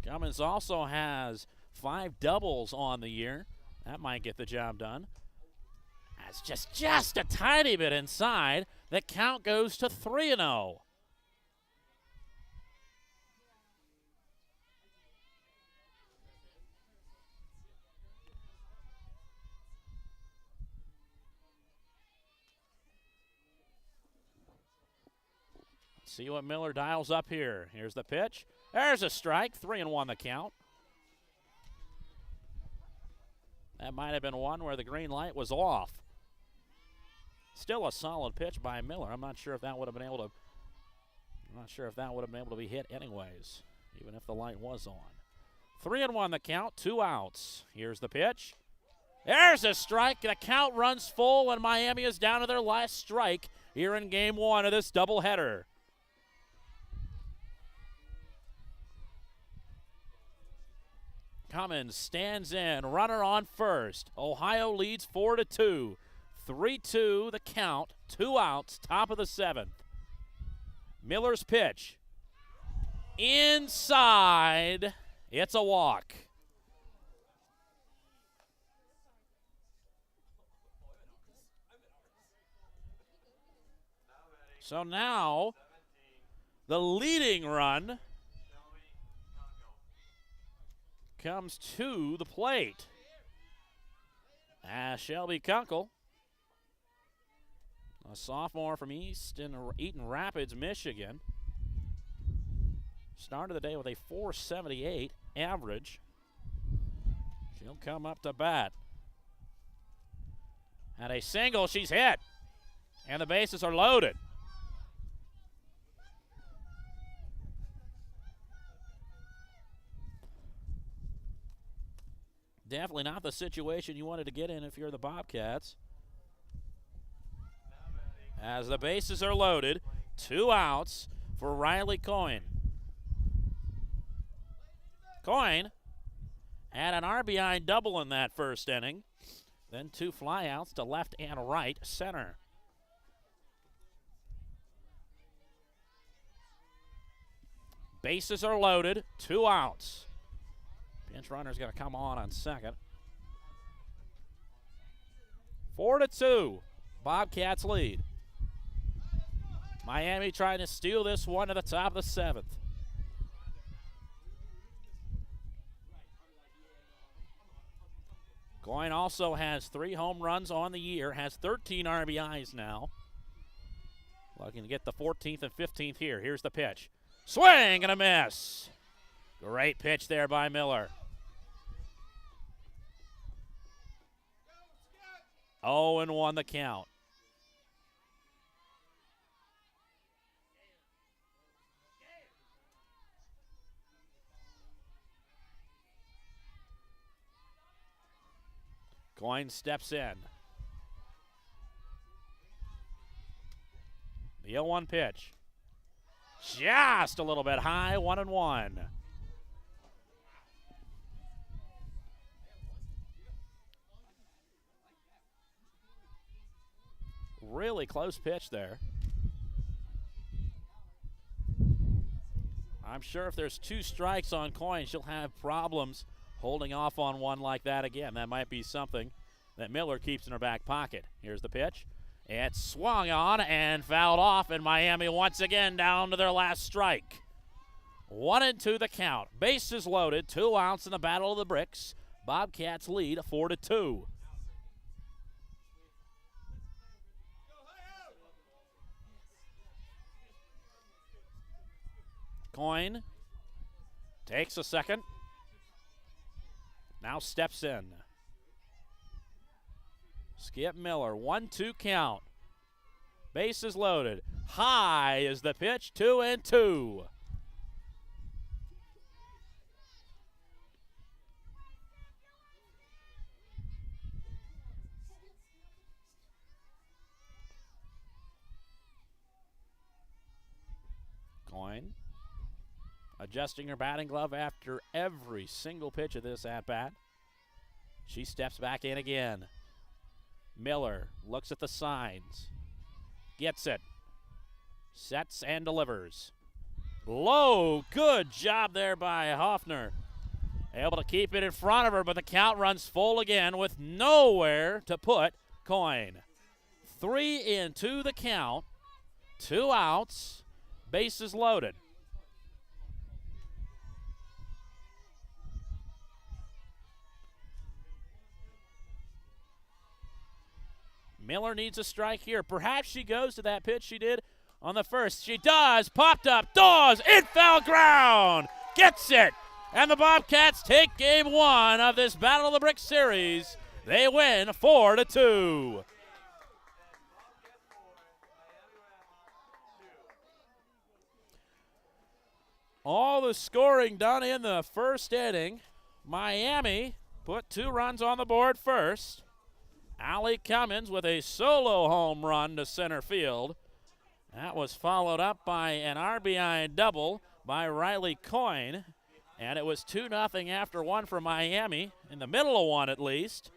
Cummins also has 5 doubles on the year. That might get the job done. That's just a tiny bit inside. The count goes to 3-0. See what Miller dials up here. Here's the pitch. There's a strike. 3-1 the count. That might have been one where the green light was off. Still a solid pitch by Miller. I'm not sure if that would have been able to be hit anyways, even if the light was on. 3-1 the count, 2 outs. Here's the pitch. There's a strike. The count runs full, and Miami is down to their last strike here in game 1 of this doubleheader. Cummins stands in, runner on first. Ohio leads 4-2. 3-2 the count, 2 outs, top of the 7th. Miller's pitch. Inside. It's a walk. So now the leading run comes to the plate. Shelby Kunkel, a sophomore from Eaton Rapids, Michigan, started the day with a .478 average. She'll come up to bat. And a single, she's hit. And the bases are loaded. Definitely not the situation you wanted to get in if you're the Bobcats. As the bases are loaded, 2 outs for Riley Coyne. Coyne had an RBI double in that first inning. Then 2 flyouts to left and right center. Bases are loaded, 2 outs. Pinch runner's going to come on second. 4-2, Bobcats lead. Miami trying to steal this one to the top of the 7th. Coyne also has 3 home runs on the year, has 13 RBIs now. Looking to get the 14th and 15th here. Here's the pitch. Swing and a miss. Great pitch there by Miller. 0-1 the count. Coyne steps in. The 0-1 pitch. Just a little bit high, 1-1. Really close pitch there. I'm sure if there's 2 strikes on Coin, she'll have problems holding off on one like that again. That might be something that Miller keeps in her back pocket. Here's the pitch. It's swung on and fouled off, and Miami once again down to their last strike. 1-2 the count. Bases loaded, 2 outs in the Battle of the Bricks. Bobcats lead 4-2. Coin takes a second. Now steps in. Skip Miller, 1-2 count. Bases loaded. High is the pitch, 2-2. Coin adjusting her batting glove after every single pitch of this at-bat. She steps back in again. Miller looks at the signs. Gets it. Sets and delivers. Low. Good job there by Hoffner. Able to keep it in front of her, but the count runs full again with nowhere to put Coin. 3-2 the count. 2 outs. Bases loaded. Miller needs a strike here. Perhaps she goes to that pitch she did on the first. She does. Popped up. Dawes in foul ground. Gets it. And the Bobcats take game 1 of this Battle of the Brick series. They win 4-2. All the scoring done in the first inning. Miami put 2 runs on the board first. Allie Cummins with a solo home run to center field. That was followed up by an RBI double by Riley Coyne. And it was 2-0 after 1 for Miami, in the middle of 1 at least.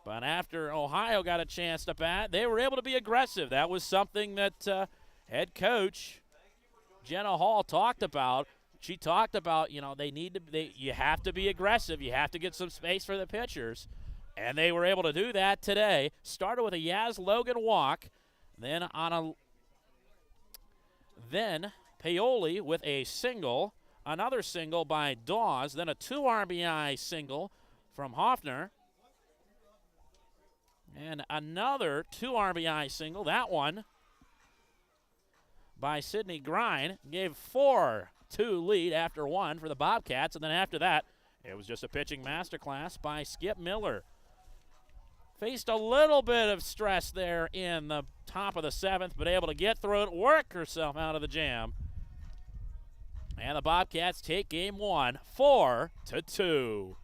But after Ohio got a chance to bat, they were able to be aggressive. That was something that head coach Jenna Hall talked about. She talked about, you know, you have to be aggressive. You have to get some space for the pitchers. And they were able to do that today. Started with a Yaz Logan walk. Then Paoli with a single. Another single by Dawes. Then a 2 RBI single from Hoffner. And another 2 RBI single. That one by Sydney Grine. Gave 4-2 lead after 1 for the Bobcats. And then after that, it was just a pitching masterclass by Skip Miller. Faced a little bit of stress there in the top of the 7th, but able to get through it, work herself out of the jam. And the Bobcats take game 1, 4-2.